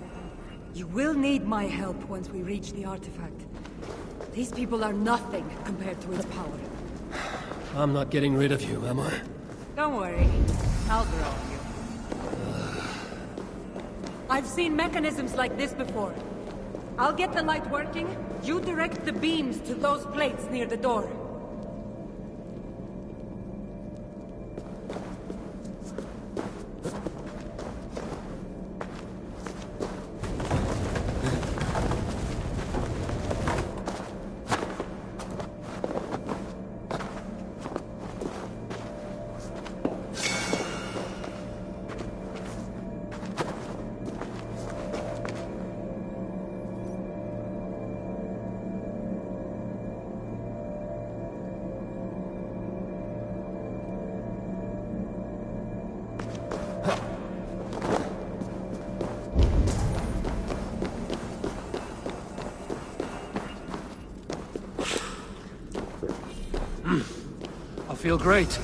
You will need my help once we reach the artifact. These people are nothing compared to its power. I'm not getting rid of you, am I? Don't worry. I'll grow you. I've seen mechanisms like this before. I'll get the light working. You direct the beams to those plates near the door. I feel great.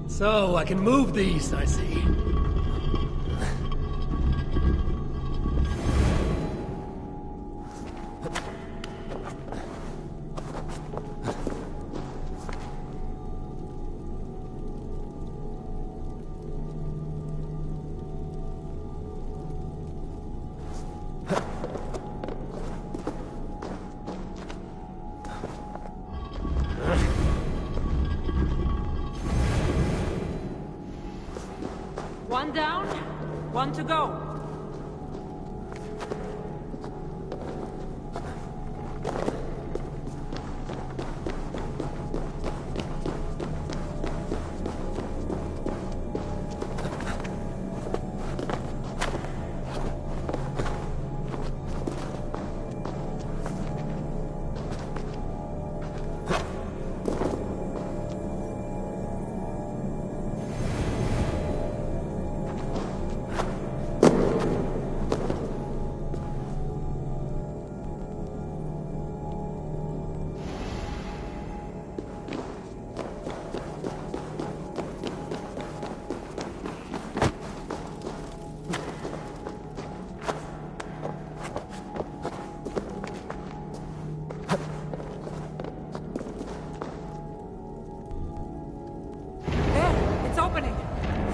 So, I can move these, I see. One down, one to go.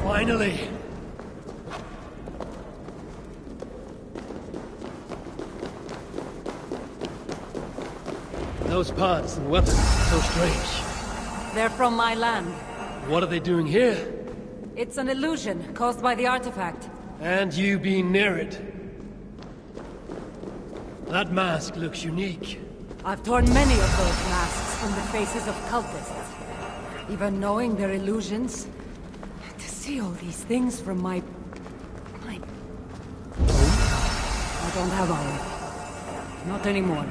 Finally! Those parts and weapons are so strange. They're from my land. What are they doing here? It's an illusion caused by the artifact. And you being near it. That mask looks unique. I've torn many of those masks from the faces of cultists. Even knowing they're illusions, to see all these things from my... I don't have home. Not anymore.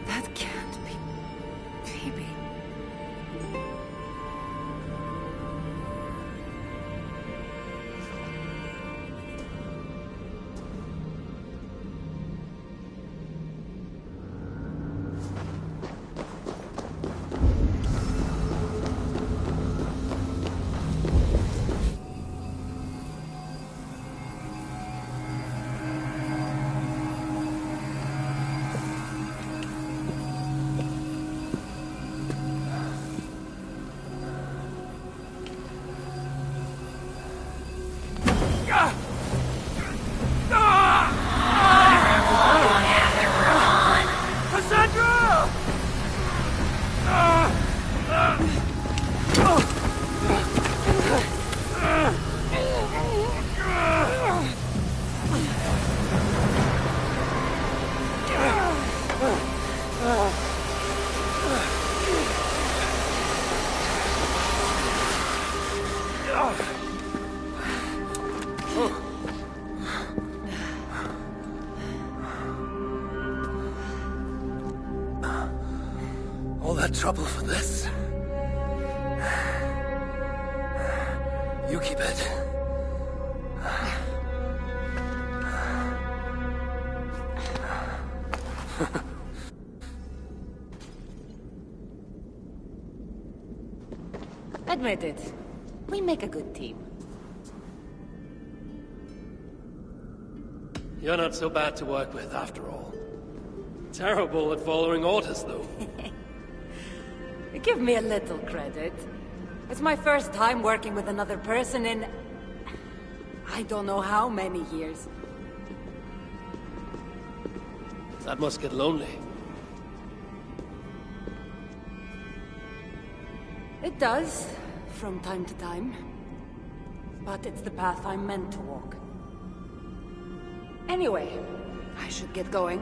That can't be... Phoebe. All that trouble for this? You keep it. Admit it. We make a good team. You're not so bad to work with, after all. Terrible at following orders, though. Give me a little credit. It's my first time working with another person in... I don't know how many years. That must get lonely. It does, from time to time. But it's the path I'm meant to walk. Anyway, I should get going.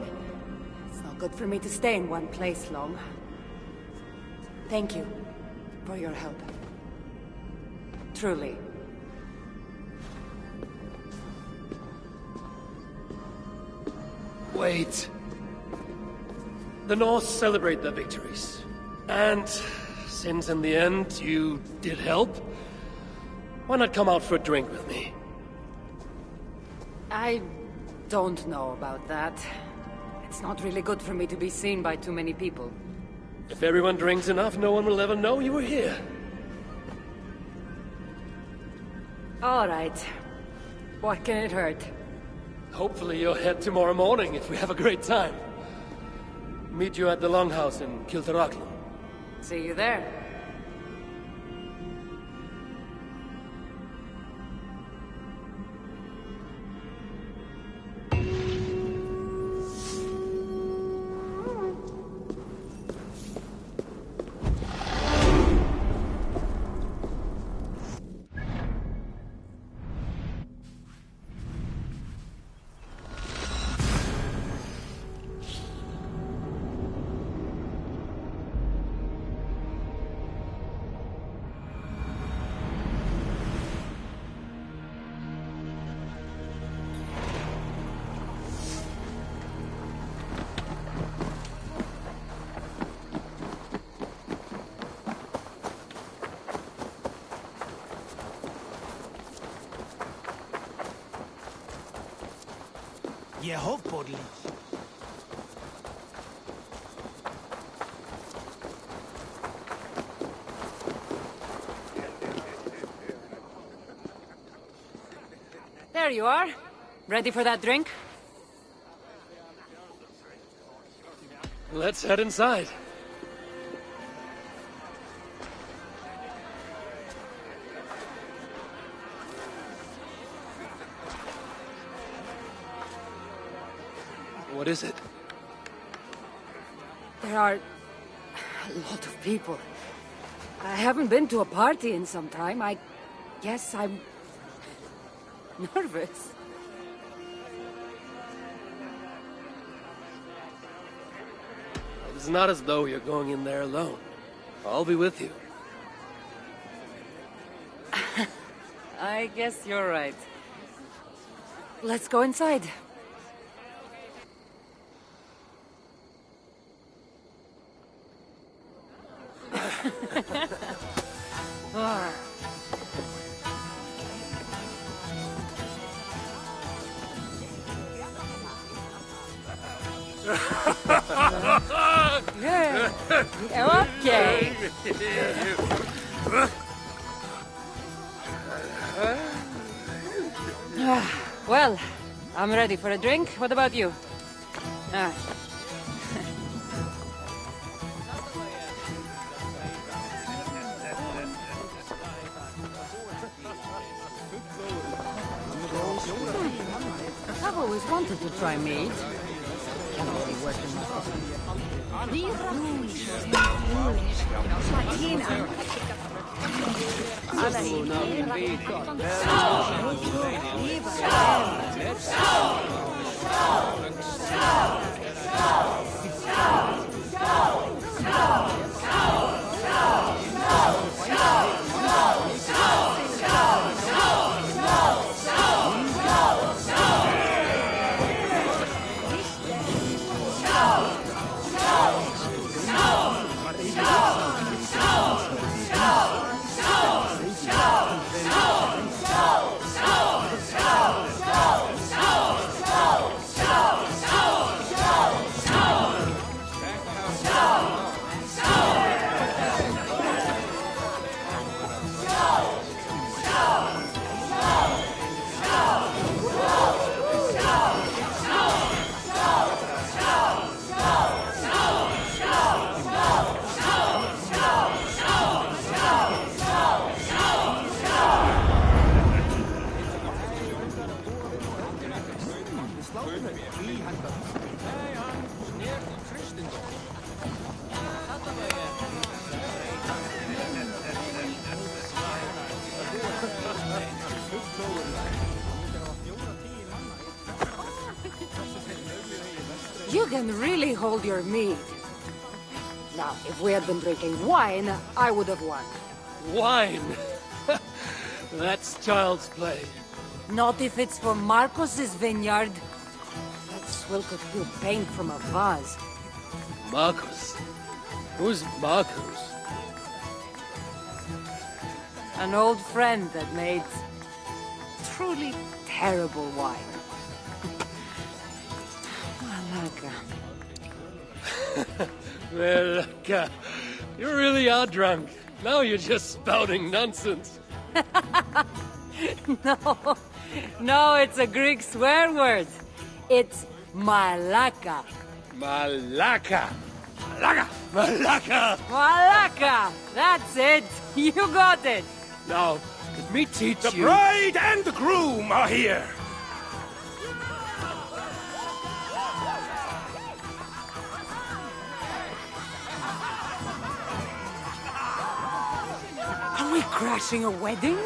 It's not good for me to stay in one place long. Thank you for your help. Truly. Wait. The Norse celebrate their victories. And since in the end you did help, why not come out for a drink with me? I don't know about that. It's not really good for me to be seen by too many people. If everyone drinks enough, no one will ever know you were here. All right. What can it hurt? Hopefully you'll head tomorrow morning if we have a great time. Meet you at the Longhouse in Kiltaraglan. See you there. Je hoppodli. There you are. Ready for that drink? Let's head inside. What is it? There are a lot of people. I haven't been to a party in some time. I guess I'm nervous. It's not as though you're going in there alone. I'll be with you. I guess you're right. Let's go inside. Ah. Yeah. Okay. Well, I'm ready for a drink. What about you? Ah. I've always wanted to try meat. You can really hold your meat. Now, if we had been drinking wine, I would have won. Wine! That's child's play. Not if it's for Marcos's vineyard. That swill could feel pain from a vase. Marcos? Who's Marcos? An old friend that made truly terrible wine. Malaga. Well, you really are drunk. Now you're just spouting nonsense. No, it's a Greek swear word. It's malaka. Malaka! Malaka! Malaka! Malaka! That's it! You got it! Now, let me teach The you... bride and the groom are here. Are we crashing a wedding?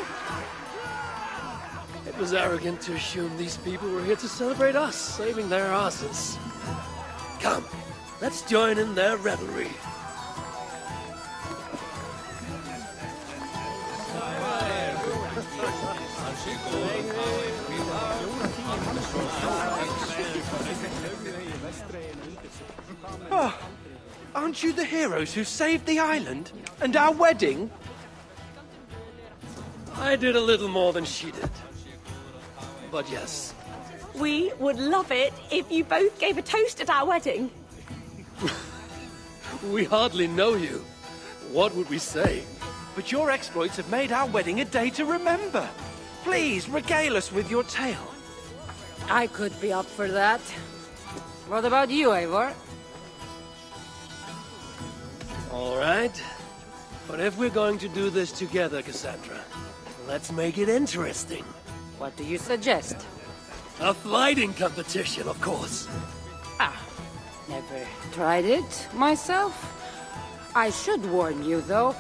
It was arrogant to assume these people were here to celebrate us, saving their asses. Come, let's join in their revelry. Oh, aren't you the heroes who saved the island and our wedding? I did a little more than she did. But yes, We would love it if you both gave a toast at our wedding. we hardly know you. What would we say? But your exploits have made our wedding a day to remember. Please, regale us with your tale. I could be up for that. What about you, Eivor? All right. But if we're going to do this together, Cassandra, let's make it interesting. What do you suggest? A fighting competition, of course. Never tried it myself. I should warn you, though.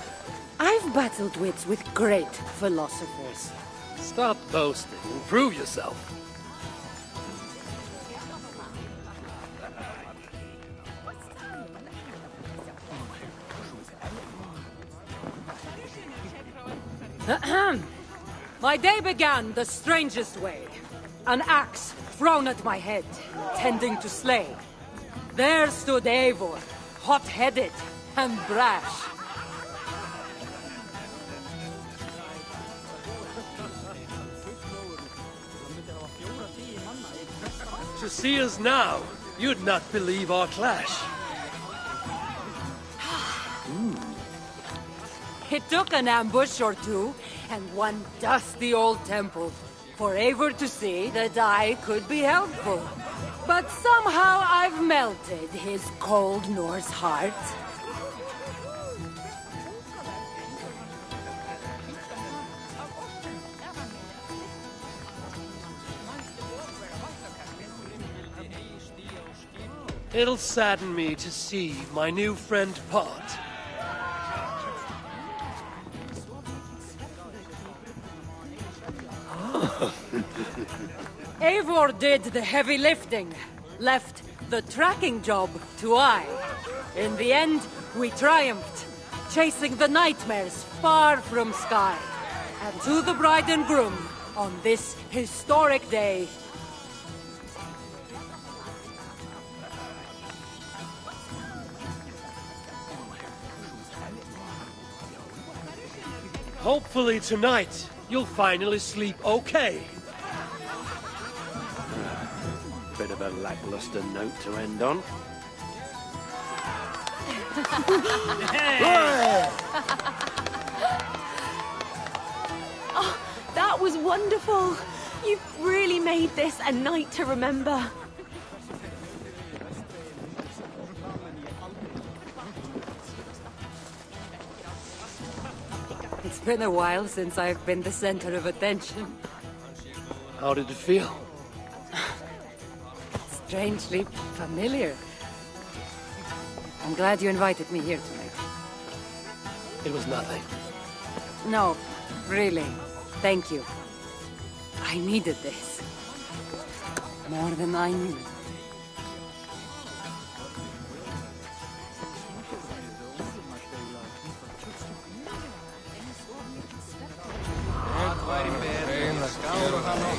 I've battled wits with great philosophers. Stop boasting and prove yourself. My day began the strangest way. An axe thrown at my head, tending to slay. There stood Eivor, hot-headed and brash. To see us now, you'd not believe our clash. It took an ambush or two, and one dusty old temple, for Eivor to see that I could be helpful. But somehow I've melted his cold Norse heart. It'll sadden me to see my new friend part. Eivor did the heavy lifting, left the tracking job to I. In the end, we triumphed, chasing the nightmares far from Skye. And to the bride and groom, on this historic day, Hopefully tonight, you'll finally sleep okay. Bit of a lackluster note to end on. Oh, that was wonderful. You've really made this a night to remember. it's been a while since I've been the center of attention. How did it feel? Strangely familiar. I'm glad you invited me here tonight. It was nothing. No, really. Thank you. I needed this. More than I knew.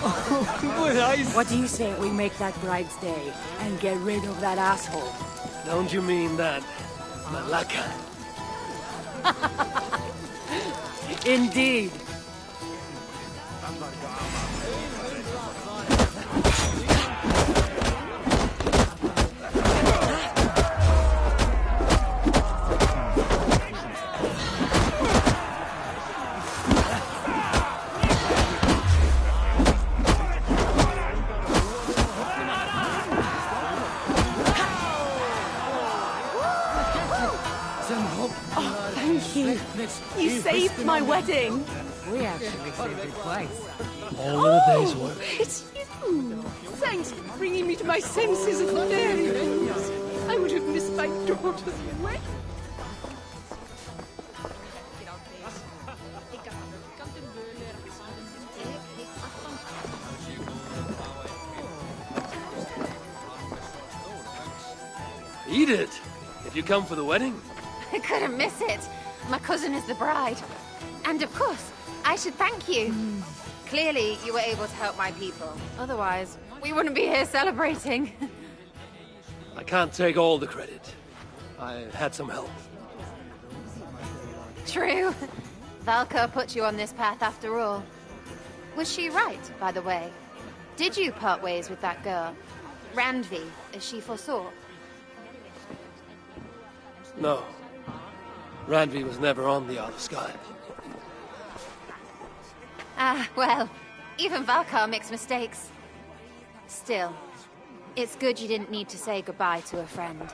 What do you say we make that bride's day and get rid of that asshole? Don't you mean that Malaka? Indeed. Thank you. You saved my wedding. We actually saved it twice. All in a day's work. It's you. Thanks for bringing me to my senses of fairies. I would have missed my daughter's wedding. Eat it. Did you come for the wedding? I couldn't miss it. My cousin is the bride. And of course, I should thank you. Clearly, you were able to help my people. Otherwise, we wouldn't be here celebrating. I can't take all the credit. I had some help. True. Valka put you on this path after all. Was she right, by the way? Did you part ways with that girl? Randvi, as she foresaw? No. Randvi was never on the Isle of Skye. Ah, well, even Valkar makes mistakes. Still, it's good you didn't need to say goodbye to a friend.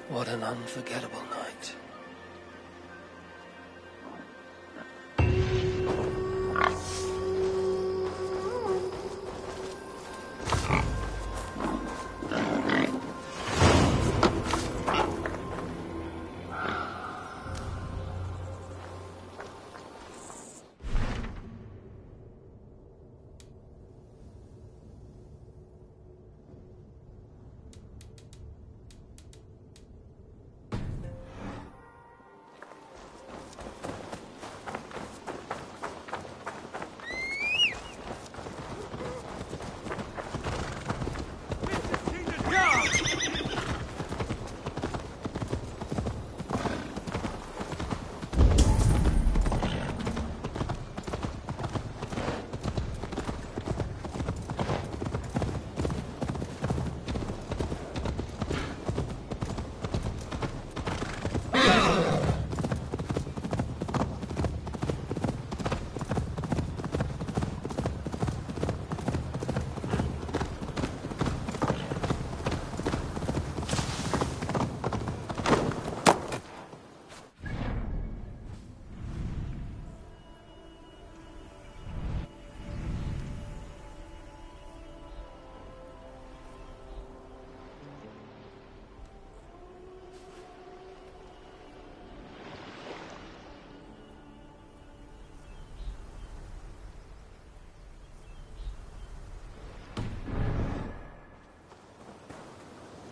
What an unforgettable night.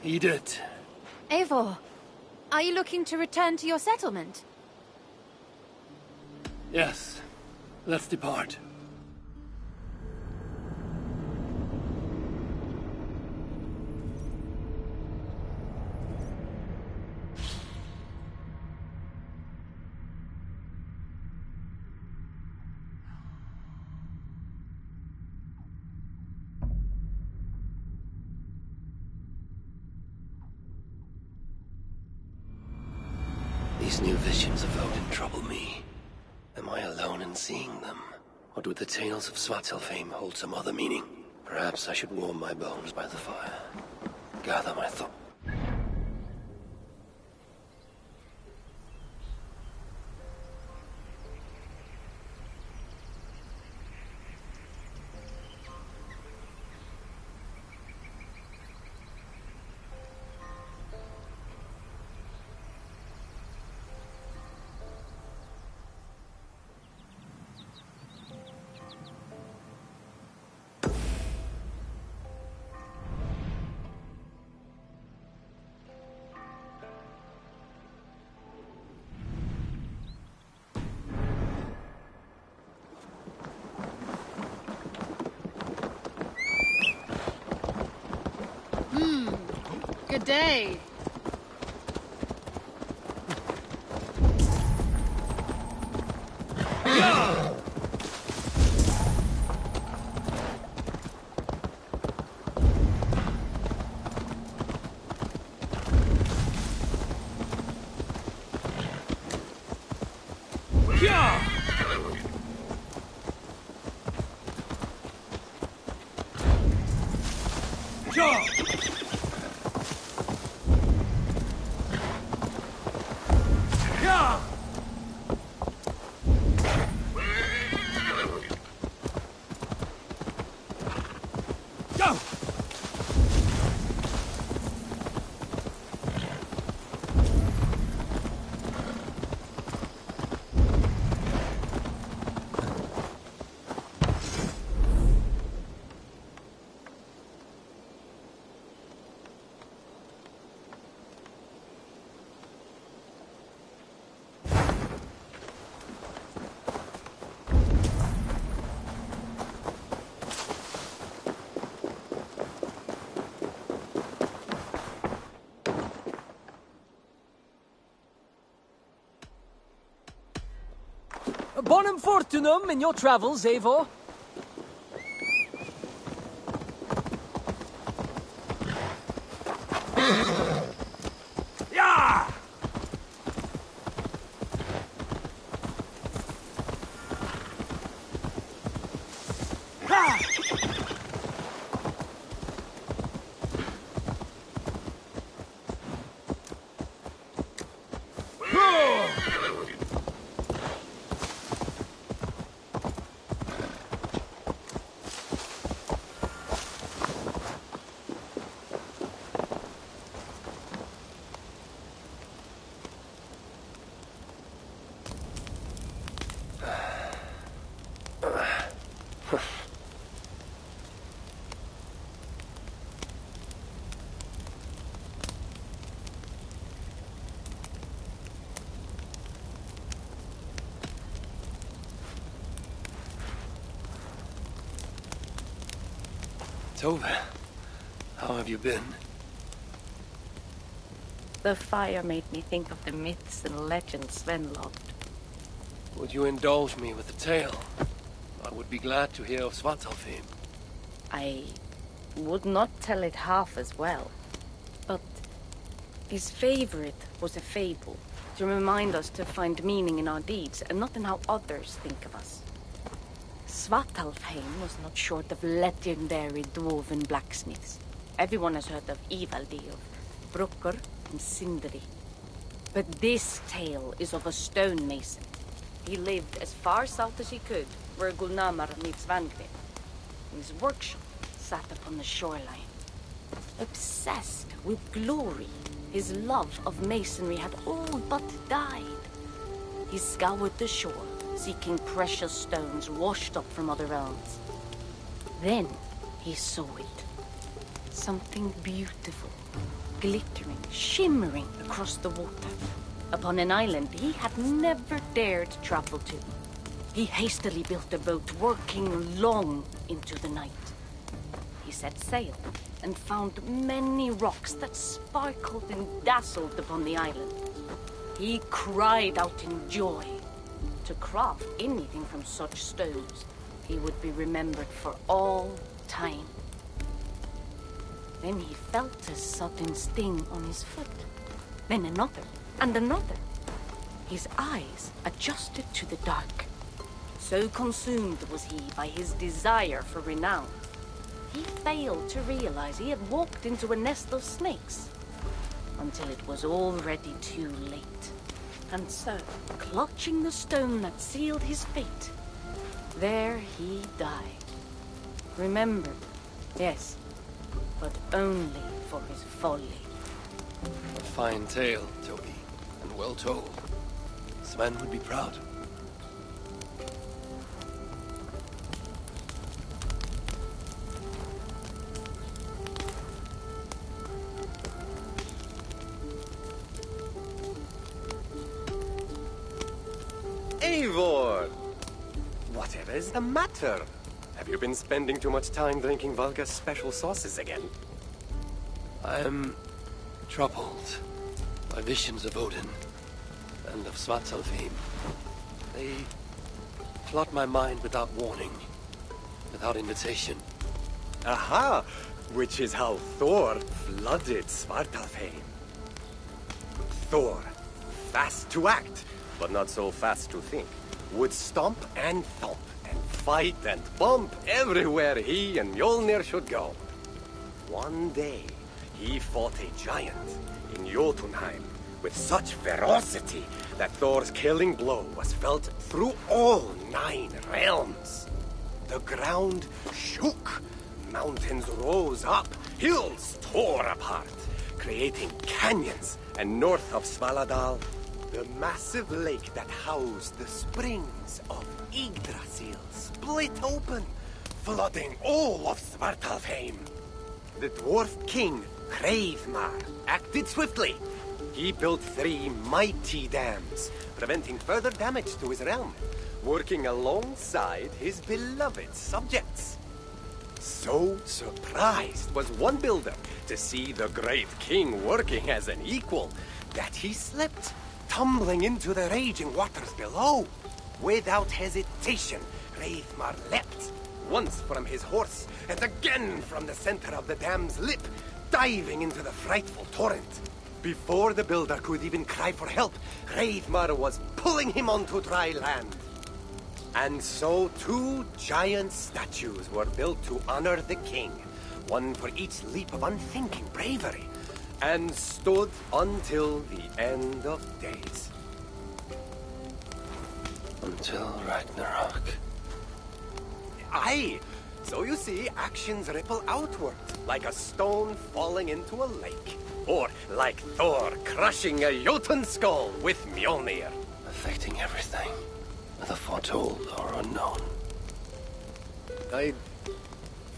Eat it. Eivor, are you looking to return to your settlement? Yes. Let's depart. These new visions of Odin trouble me. Am I alone in seeing them? Or do the tales of Svartalfheim hold some other meaning? Perhaps I should warm my bones by the fire. Gather my thoughts. Good day. Bonum fortunum in your travels, Eivor. Tove, how have you been? The fire made me think of the myths and legends Sven loved. Would you indulge me with a tale? I would be glad to hear of Svartalfheim. I would not tell it half as well, but his favorite was a fable, to remind us to find meaning in our deeds and not in how others think of us. Svartalfheim was not short of legendary dwarven blacksmiths. Everyone has heard of Ivaldi, of Brucker and Sindri. But this tale is of a stonemason. He lived as far south as he could, where Gulnamar meets Vangrid. His workshop sat upon the shoreline. Obsessed with glory, his love of masonry had all but died. He scoured the shore, seeking precious stones washed up from other realms. Then he saw it. Something beautiful, glittering, shimmering across the water. Upon an island he had never dared travel to. He hastily built a boat, working long into the night. He set sail and found many rocks that sparkled and dazzled upon the island. He cried out in joy. To craft anything from such stones, he would be remembered for all time. Then he felt a sudden sting on his foot. Then another, and another. His eyes adjusted to the dark. So consumed was he by his desire for renown, he failed to realize he had walked into a nest of snakes, until it was already too late. And so, clutching the stone that sealed his fate, there he died. Remembered, yes, but only for his folly. A fine tale, Toby, and well told. Sven would be proud. Eivor! Whatever is the matter? Have you been spending too much time drinking Valka's special sauces again? I'm Troubled by visions of Odin and of Svartalfheim. They flood my mind without warning, without invitation. Aha! Which is how Thor flooded Svartalfheim. Thor, fast to act, but not so fast to think, would stomp and thump and fight and bump everywhere he and Mjolnir should go. One day, he fought a giant in Jotunheim with such ferocity that Thor's killing blow was felt through all 9 realms. The ground shook, mountains rose up, hills tore apart, creating canyons, and north of Svaladal, the massive lake that housed the springs of Yggdrasil split open, flooding all of Svartalfheim. The dwarf king, Hreidmar, acted swiftly. He built 3 mighty dams, preventing further damage to his realm, working alongside his beloved subjects. So surprised was one builder to see the great king working as an equal that he slipped, tumbling into the raging waters below. Without hesitation, Hreidmar leapt, once from his horse and again from the center of the dam's lip, diving into the frightful torrent. Before the builder could even cry for help, Hreidmar was pulling him onto dry land. And so 2 giant statues were built to honor the king, one for each leap of unthinking bravery, and stood until the end of days. Until Ragnarok. Aye! So you see, actions ripple outward, like a stone falling into a lake. Or like Thor crushing a Jotun skull with Mjolnir. Affecting everything, whether foretold or unknown. I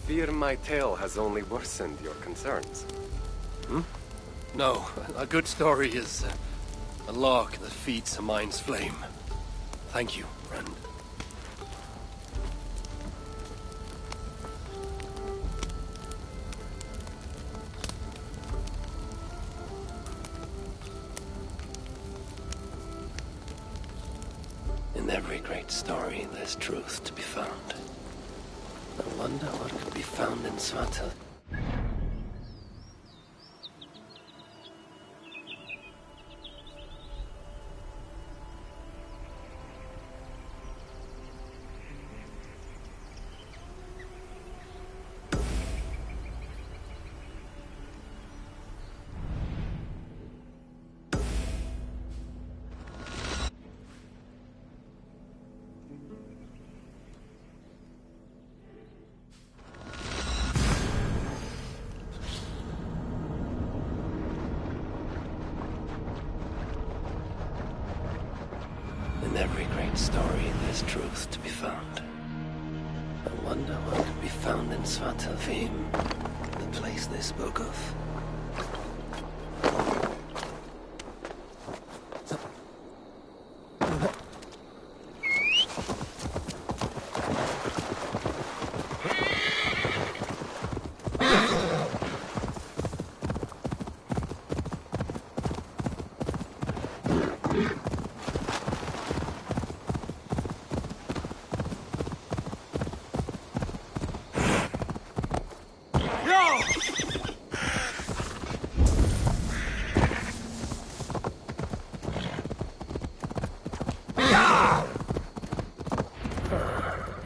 fear my tale has only worsened your concerns. No, a good story is a log that feeds a mind's flame. Thank you, friend. In every great story, there's truth to be found. I wonder what could be found in Svartalfheim. In every great story, there's truth to be found. I wonder what could be found in Svartalfheim, the place they spoke of.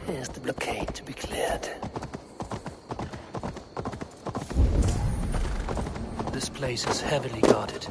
Here's the blockade to be cleared. This place is heavily guarded.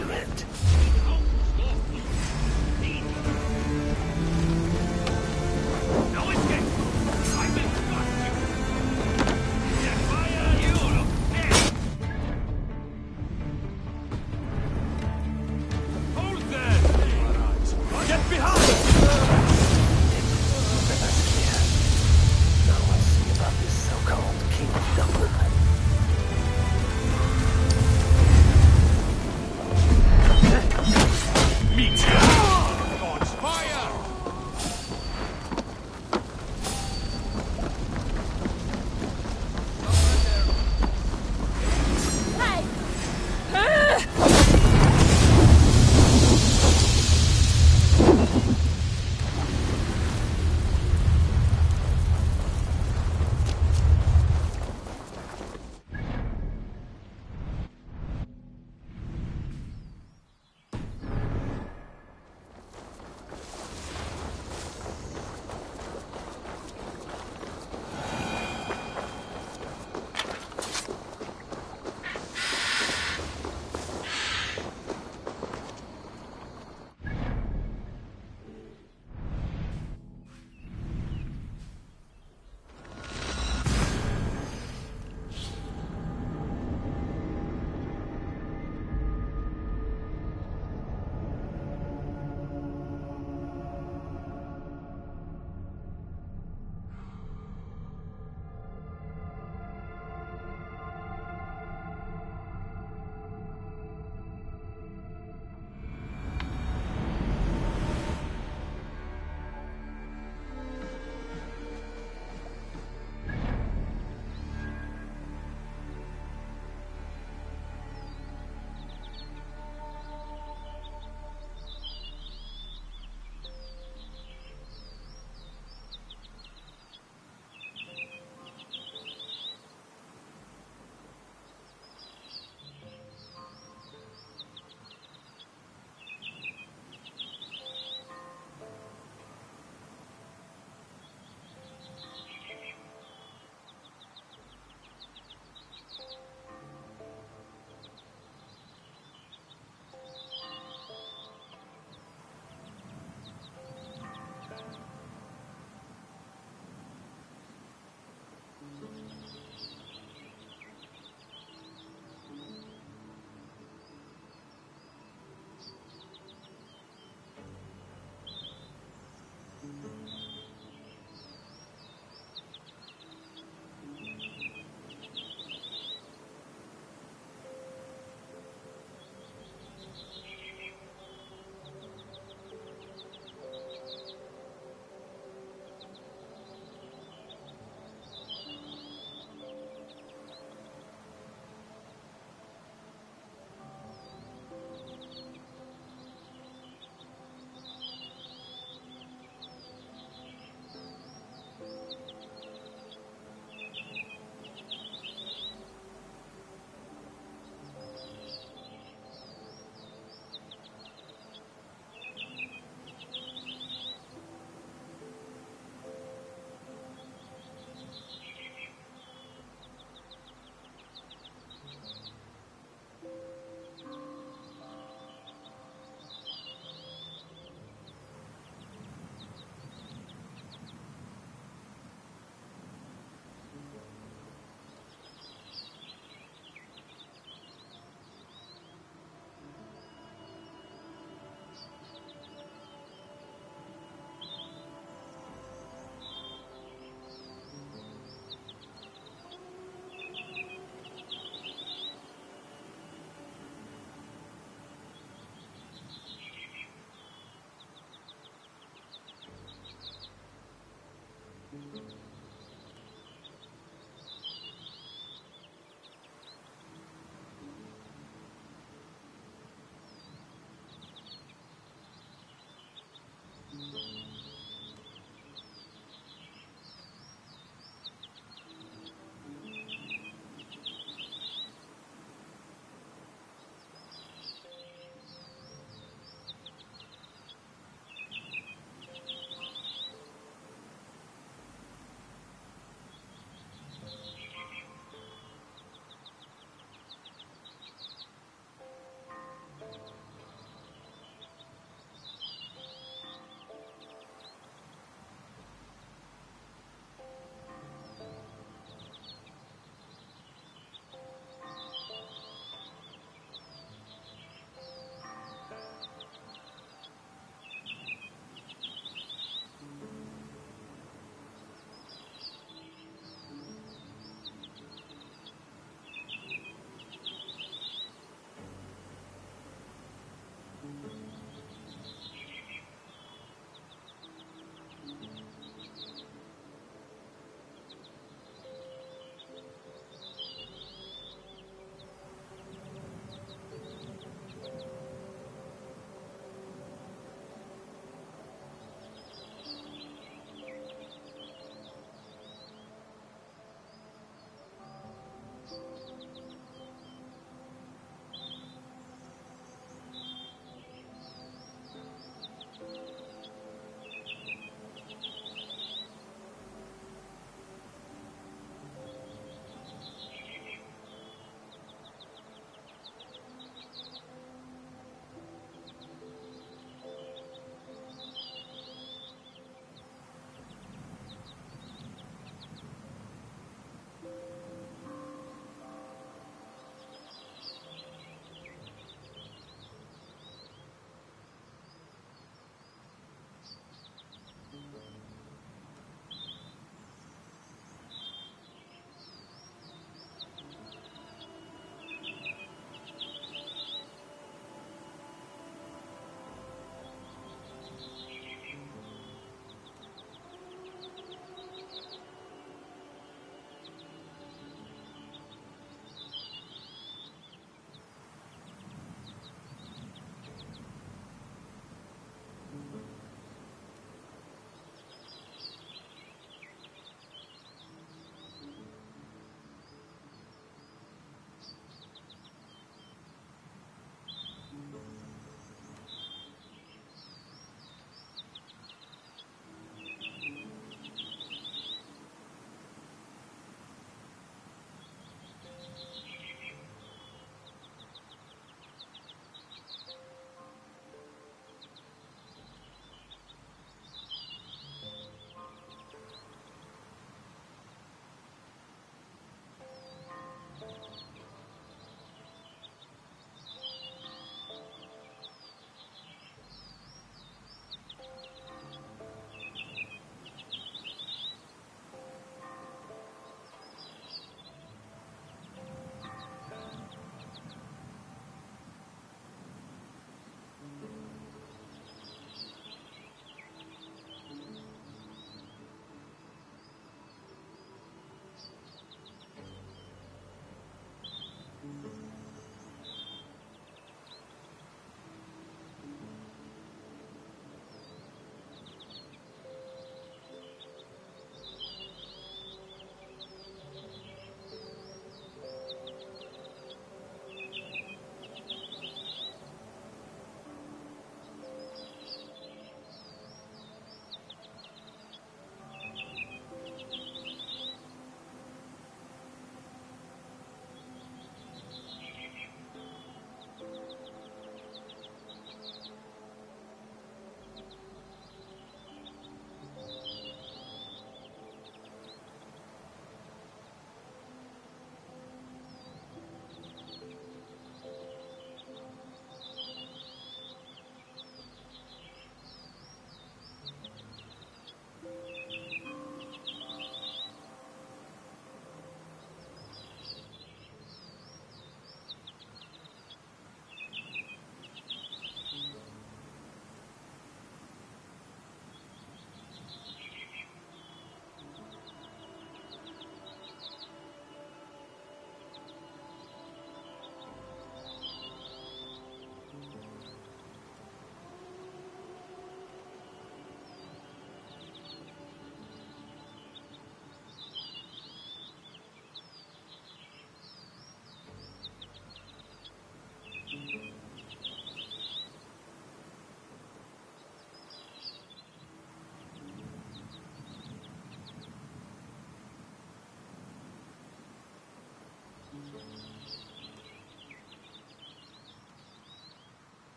to it. No escape! I will stop you! Set fire, you look dead! Hold there! Get behind! That's clear. Now we'll see about this so-called King of Dublin.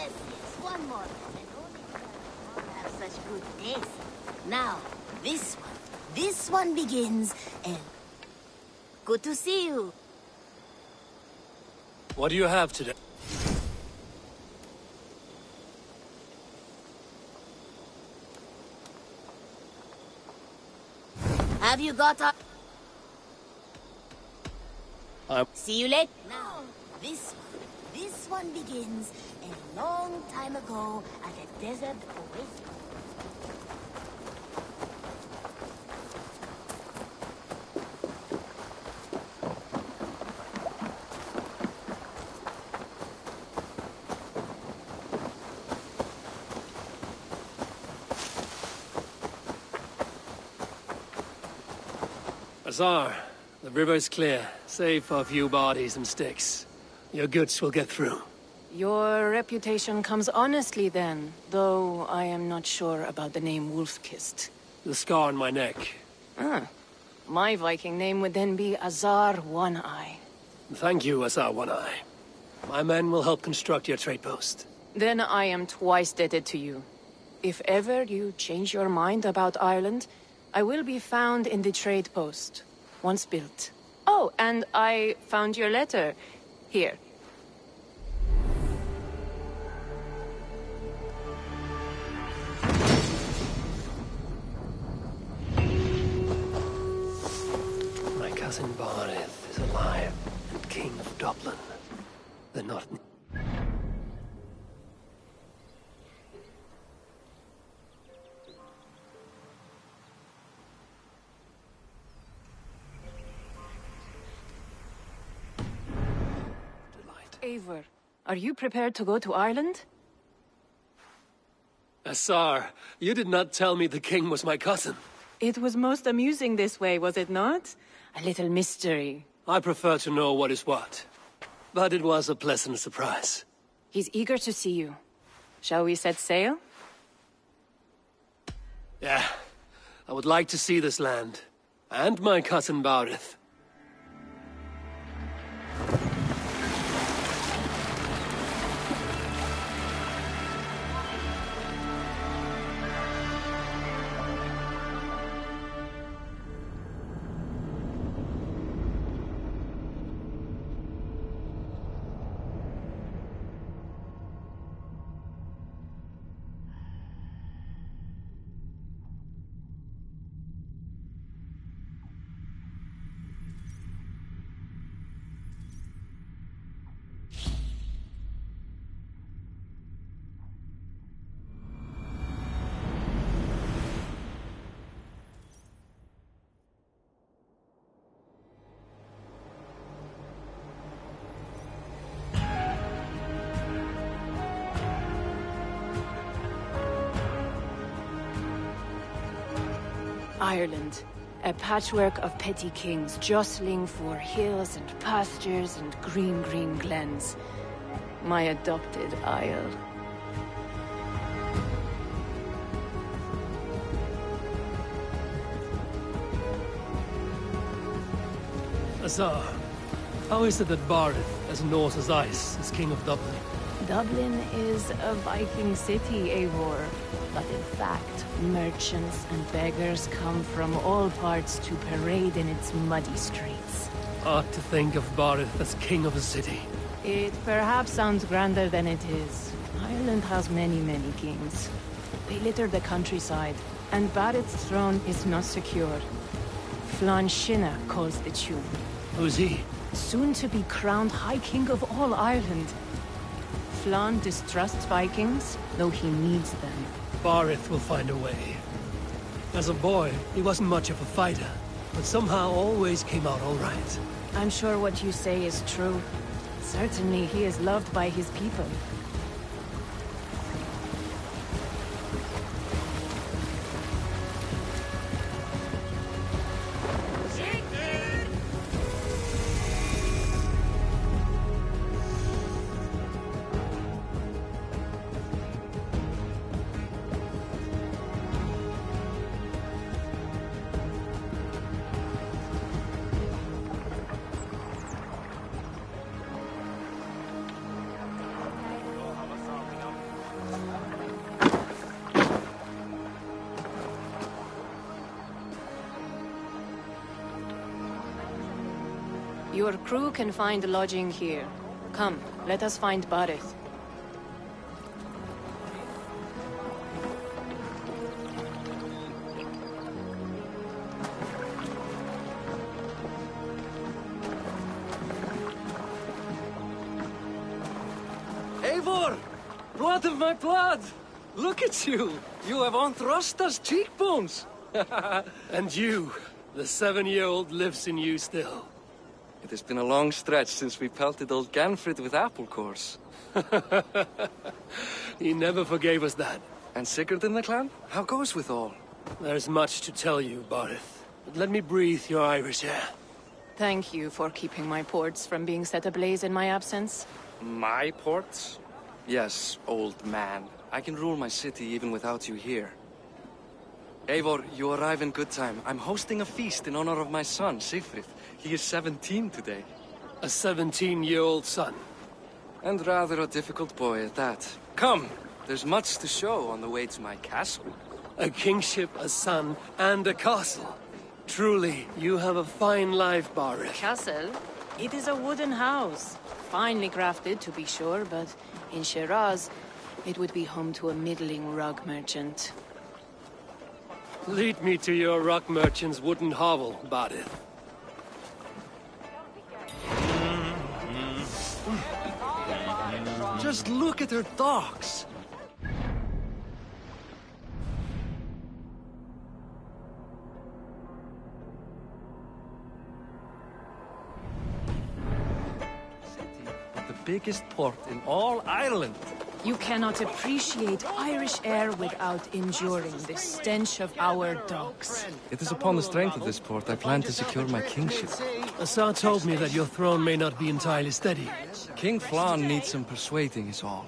Yes, one more. And only because you all have such good taste. Now, this one begins, and good to see you. What do you have today? Have you got a... See you later. Now, this one begins a long time ago at a desert oasis. Azar, the river's clear, save for a few bodies and sticks. Your goods will get through. Your reputation comes honestly then, though I am not sure about the name Wolfkist. The scar on my neck. Ah. My Viking name would then be Azar One-Eye. Thank you, Azar One-Eye. My men will help construct your trade post. Then I am twice indebted to you. If ever you change your mind about Ireland, I will be found in the trade post, once built. Oh, and I found your letter. Here. My cousin Barith is alive and king of Dublin. The North... Eivor, are you prepared to go to Ireland? Azar, you did not tell me the king was my cousin. It was most amusing this way, was it not? A little mystery. I prefer to know what is what. But it was a pleasant surprise. He's eager to see you. Shall we set sail? Yeah. I would like to see this land. And my cousin Barith. Ireland, a patchwork of petty kings jostling for hills and pastures and green glens. My adopted Isle. Azar, how is it that Barith, as Norse as ice, is king of Dublin? Dublin is a Viking city, Eivor. But in fact, merchants and beggars come from all parts to parade in its muddy streets. Hard to think of Barith as king of a city. It perhaps sounds grander than it is. Ireland has many kings. They litter the countryside, and Barith's throne is not secure. Flann Sinna calls the tune. Who's he? Soon to be crowned High King of all Ireland. Flann distrusts Vikings, though he needs them. Barith will find a way. As a boy, he wasn't much of a fighter, but somehow always came out all right. I'm sure what you say is true. Certainly he is loved by his people. Your crew can find lodging here. Come, let us find Barith. Eivor! Blood of my blood! Look at you! You have Aunt Rosta's cheekbones! And you, the 7-year-old lives in you still. It has been a long stretch since we pelted old Ganfrid with apple cores. He never forgave us that. And Sigurd in the clan? How goes with all? There's much to tell you, Barith. But let me breathe your Irish air. Thank you for keeping my ports from being set ablaze in my absence. My ports? Yes, old man. I can rule my city even without you here. Eivor, you arrive in good time. I'm hosting a feast in honor of my son, Sigfrid. He is 17 today. A 17-year-old son. And rather a difficult boy at that. Come, there's much to show on the way to my castle. A kingship, a son, and a castle. Truly, you have a fine life, Barith. Castle? It is a wooden house. Finely crafted, to be sure, but in Shiraz, it would be home to a middling rug merchant. Lead me to your rock merchant's wooden hovel, Barith. Just look at her docks! The biggest port in all Ireland. You cannot appreciate Irish air without enduring the stench of our docks. It is upon the strength of this port I plan to secure my kingship. Assar told me that your throne may not be entirely steady. King Flann needs some persuading is all.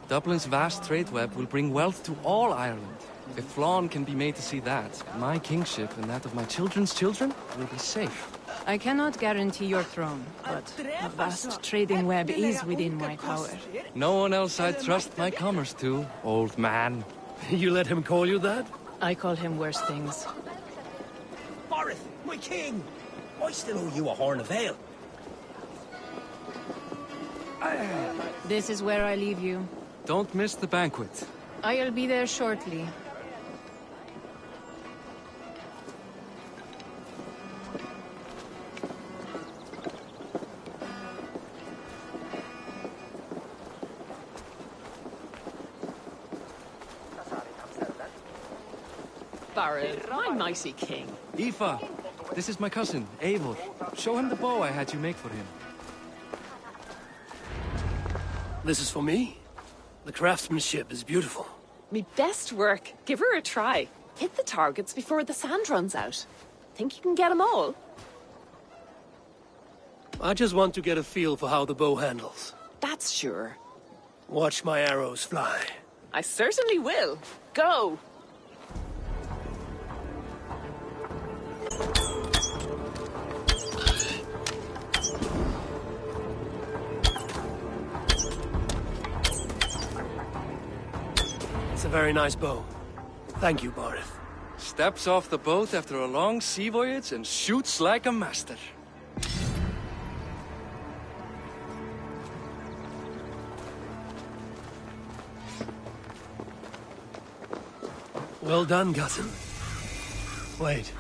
Dublin's vast trade web will bring wealth to all Ireland. If Flann can be made to see that, my kingship and that of my children's children will be safe. I cannot guarantee your throne, but a vast trading web is within my power. No one else I'd trust my commerce to, old man. You let him call you that? I call him worse things. Barith, my king! I still owe you a horn of ale. This is where I leave you. Don't miss the banquet. I'll be there shortly. Barith, my mighty king. Aoife, this is my cousin, Eivor. Show him the bow I had you make for him. This is for me? The craftsmanship is beautiful. Me best work. Give her a try. Hit the targets before the sand runs out. Think you can get them all? I just want to get a feel for how the bow handles. That's sure. Watch my arrows fly. I certainly will. Go! It's a very nice bow. Thank you, Barith. Steps off the boat after a long sea voyage and shoots like a master. Well done, cousin. Wait,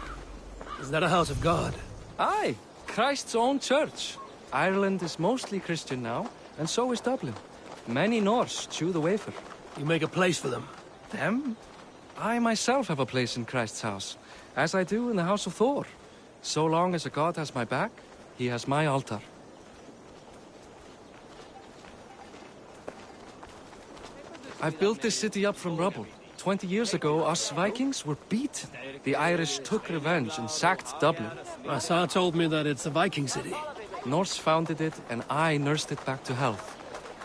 is that a house of God? Aye, Christ's own church. Ireland is mostly Christian now, and so is Dublin. Many Norse chew the wafer. You make a place for them. Them? I myself have a place in Christ's house, as I do in the house of Thor. So long as a god has my back, he has my altar. I've built this city up from rubble. 20 years ago, us Vikings were beaten. The Irish took revenge and sacked Dublin. Assar told me that it's a Viking city. Norse founded it, and I nursed it back to health.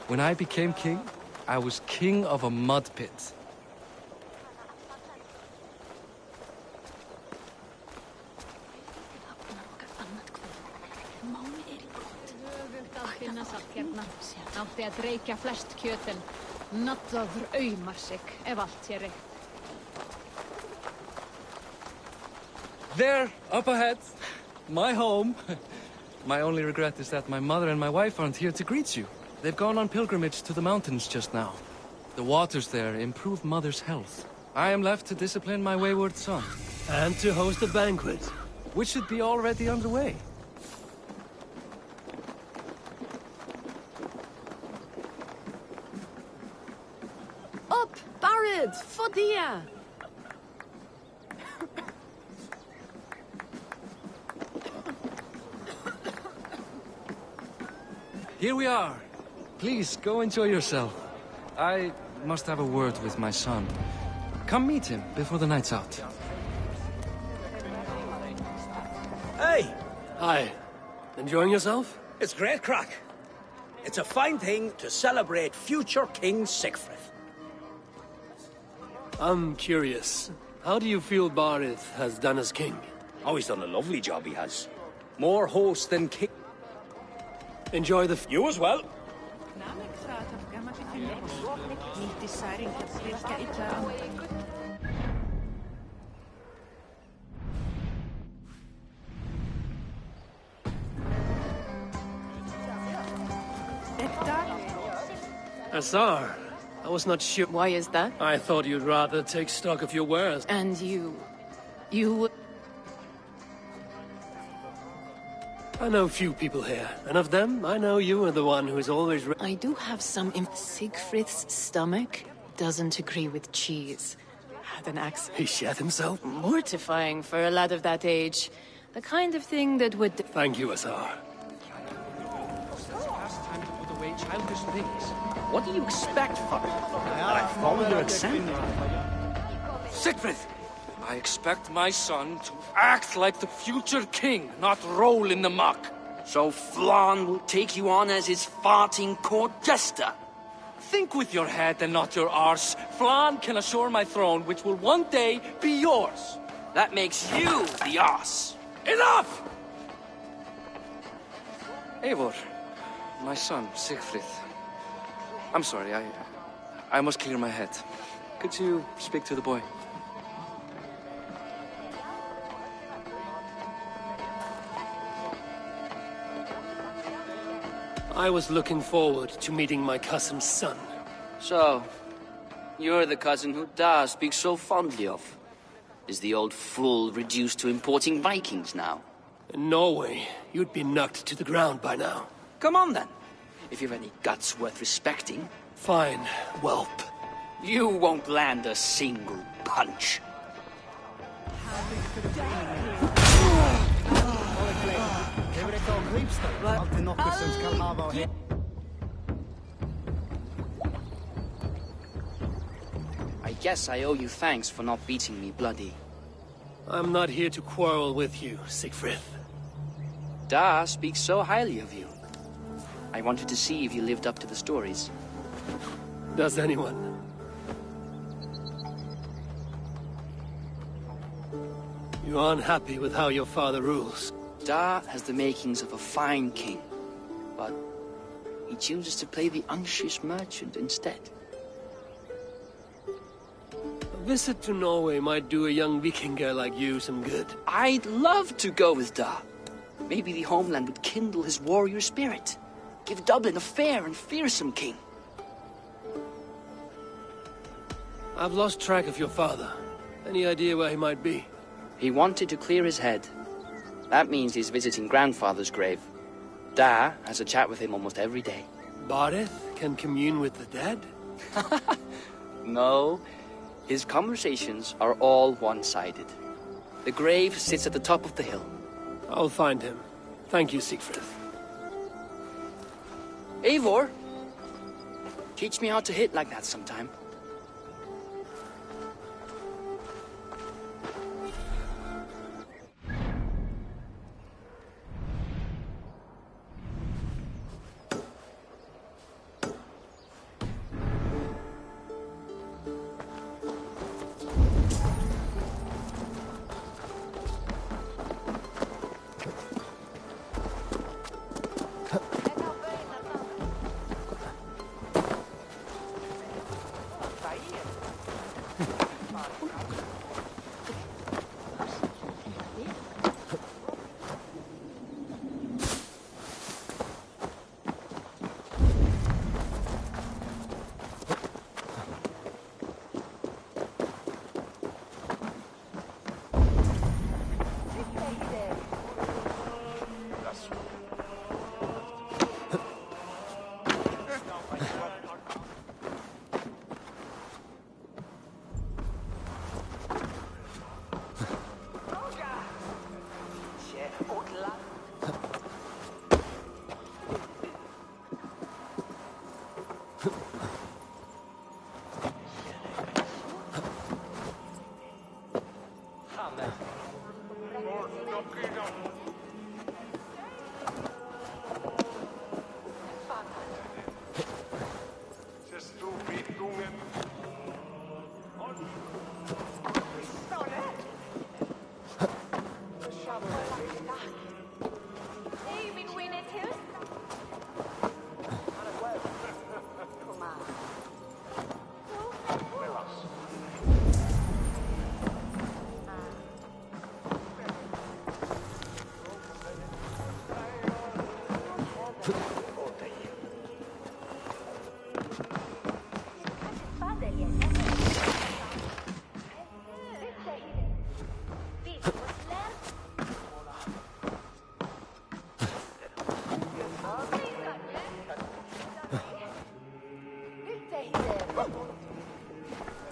When I became king, I was king of a mud pit. Átti að dreikja flest kjötin. Naddaður aumar sig ef allt sé reykt. There, up ahead. My home. My only regret is that my mother and my wife aren't here to greet you. They've gone on pilgrimage to the mountains just now. The waters there improve Mother's health. I am left to discipline my wayward son. And to host a banquet. Which should be already underway. Up, Barid, Fodia! Here we are. Please, go enjoy yourself. I must have a word with my son. Come meet him before the night's out. Hey! Hi. Enjoying yourself? It's great crack. It's a fine thing to celebrate future King Sigfrid. I'm curious. How do you feel Barith has done as king? Oh, he's done a lovely job, he has. More host than king. Enjoy the... You as well. Azar, I was not sure. Why is that? I thought you'd rather take stock of your wares. And you... I know few people here, and of them, I know you are the one who is always... I do have some... Siegfried's stomach doesn't agree with cheese. Had an axe. He shat himself? Mortifying for a lad of that age. The kind of thing that would... Thank you, Azar. Childish things. What do you expect, Father? That I follow your example? Sigfrid! I expect my son to act like the future king, not roll in the muck. So Flann will take you on as his farting court jester? Think with your head and not your arse. Flann can assure my throne, which will one day be yours. That makes you the arse. Enough! Eivor, my son, Siegfried. I'm sorry, I must clear my head. Could you speak to the boy? I was looking forward to meeting my cousin's son. So, you're the cousin who Da speaks so fondly of. Is the old fool reduced to importing Vikings now? In Norway, you'd be knocked to the ground by now. Come on then. If you've any guts worth respecting. Fine, whelp. You won't land a single punch. I guess I owe you thanks for not beating me bloody. I'm not here to quarrel with you, Siegfried. Da speaks so highly of you. I wanted to see if you lived up to the stories. Does anyone? You aren't happy with how your father rules? Da has the makings of a fine king, but he chooses to play the unctuous merchant instead. A visit to Norway might do a young Vikinger like you some good. I'd love to go with Da. Maybe the homeland would kindle his warrior spirit. Give Dublin a fair and fearsome king. I've lost track of your father. Any idea where he might be? He wanted to clear his head. That means he's visiting grandfather's grave. Da has a chat with him almost every day. Barith can commune with the dead? No. His conversations are all one-sided. The grave sits at the top of the hill. I'll find him. Thank you, Siegfried. Eivor, teach me how to hit like that sometime.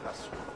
That's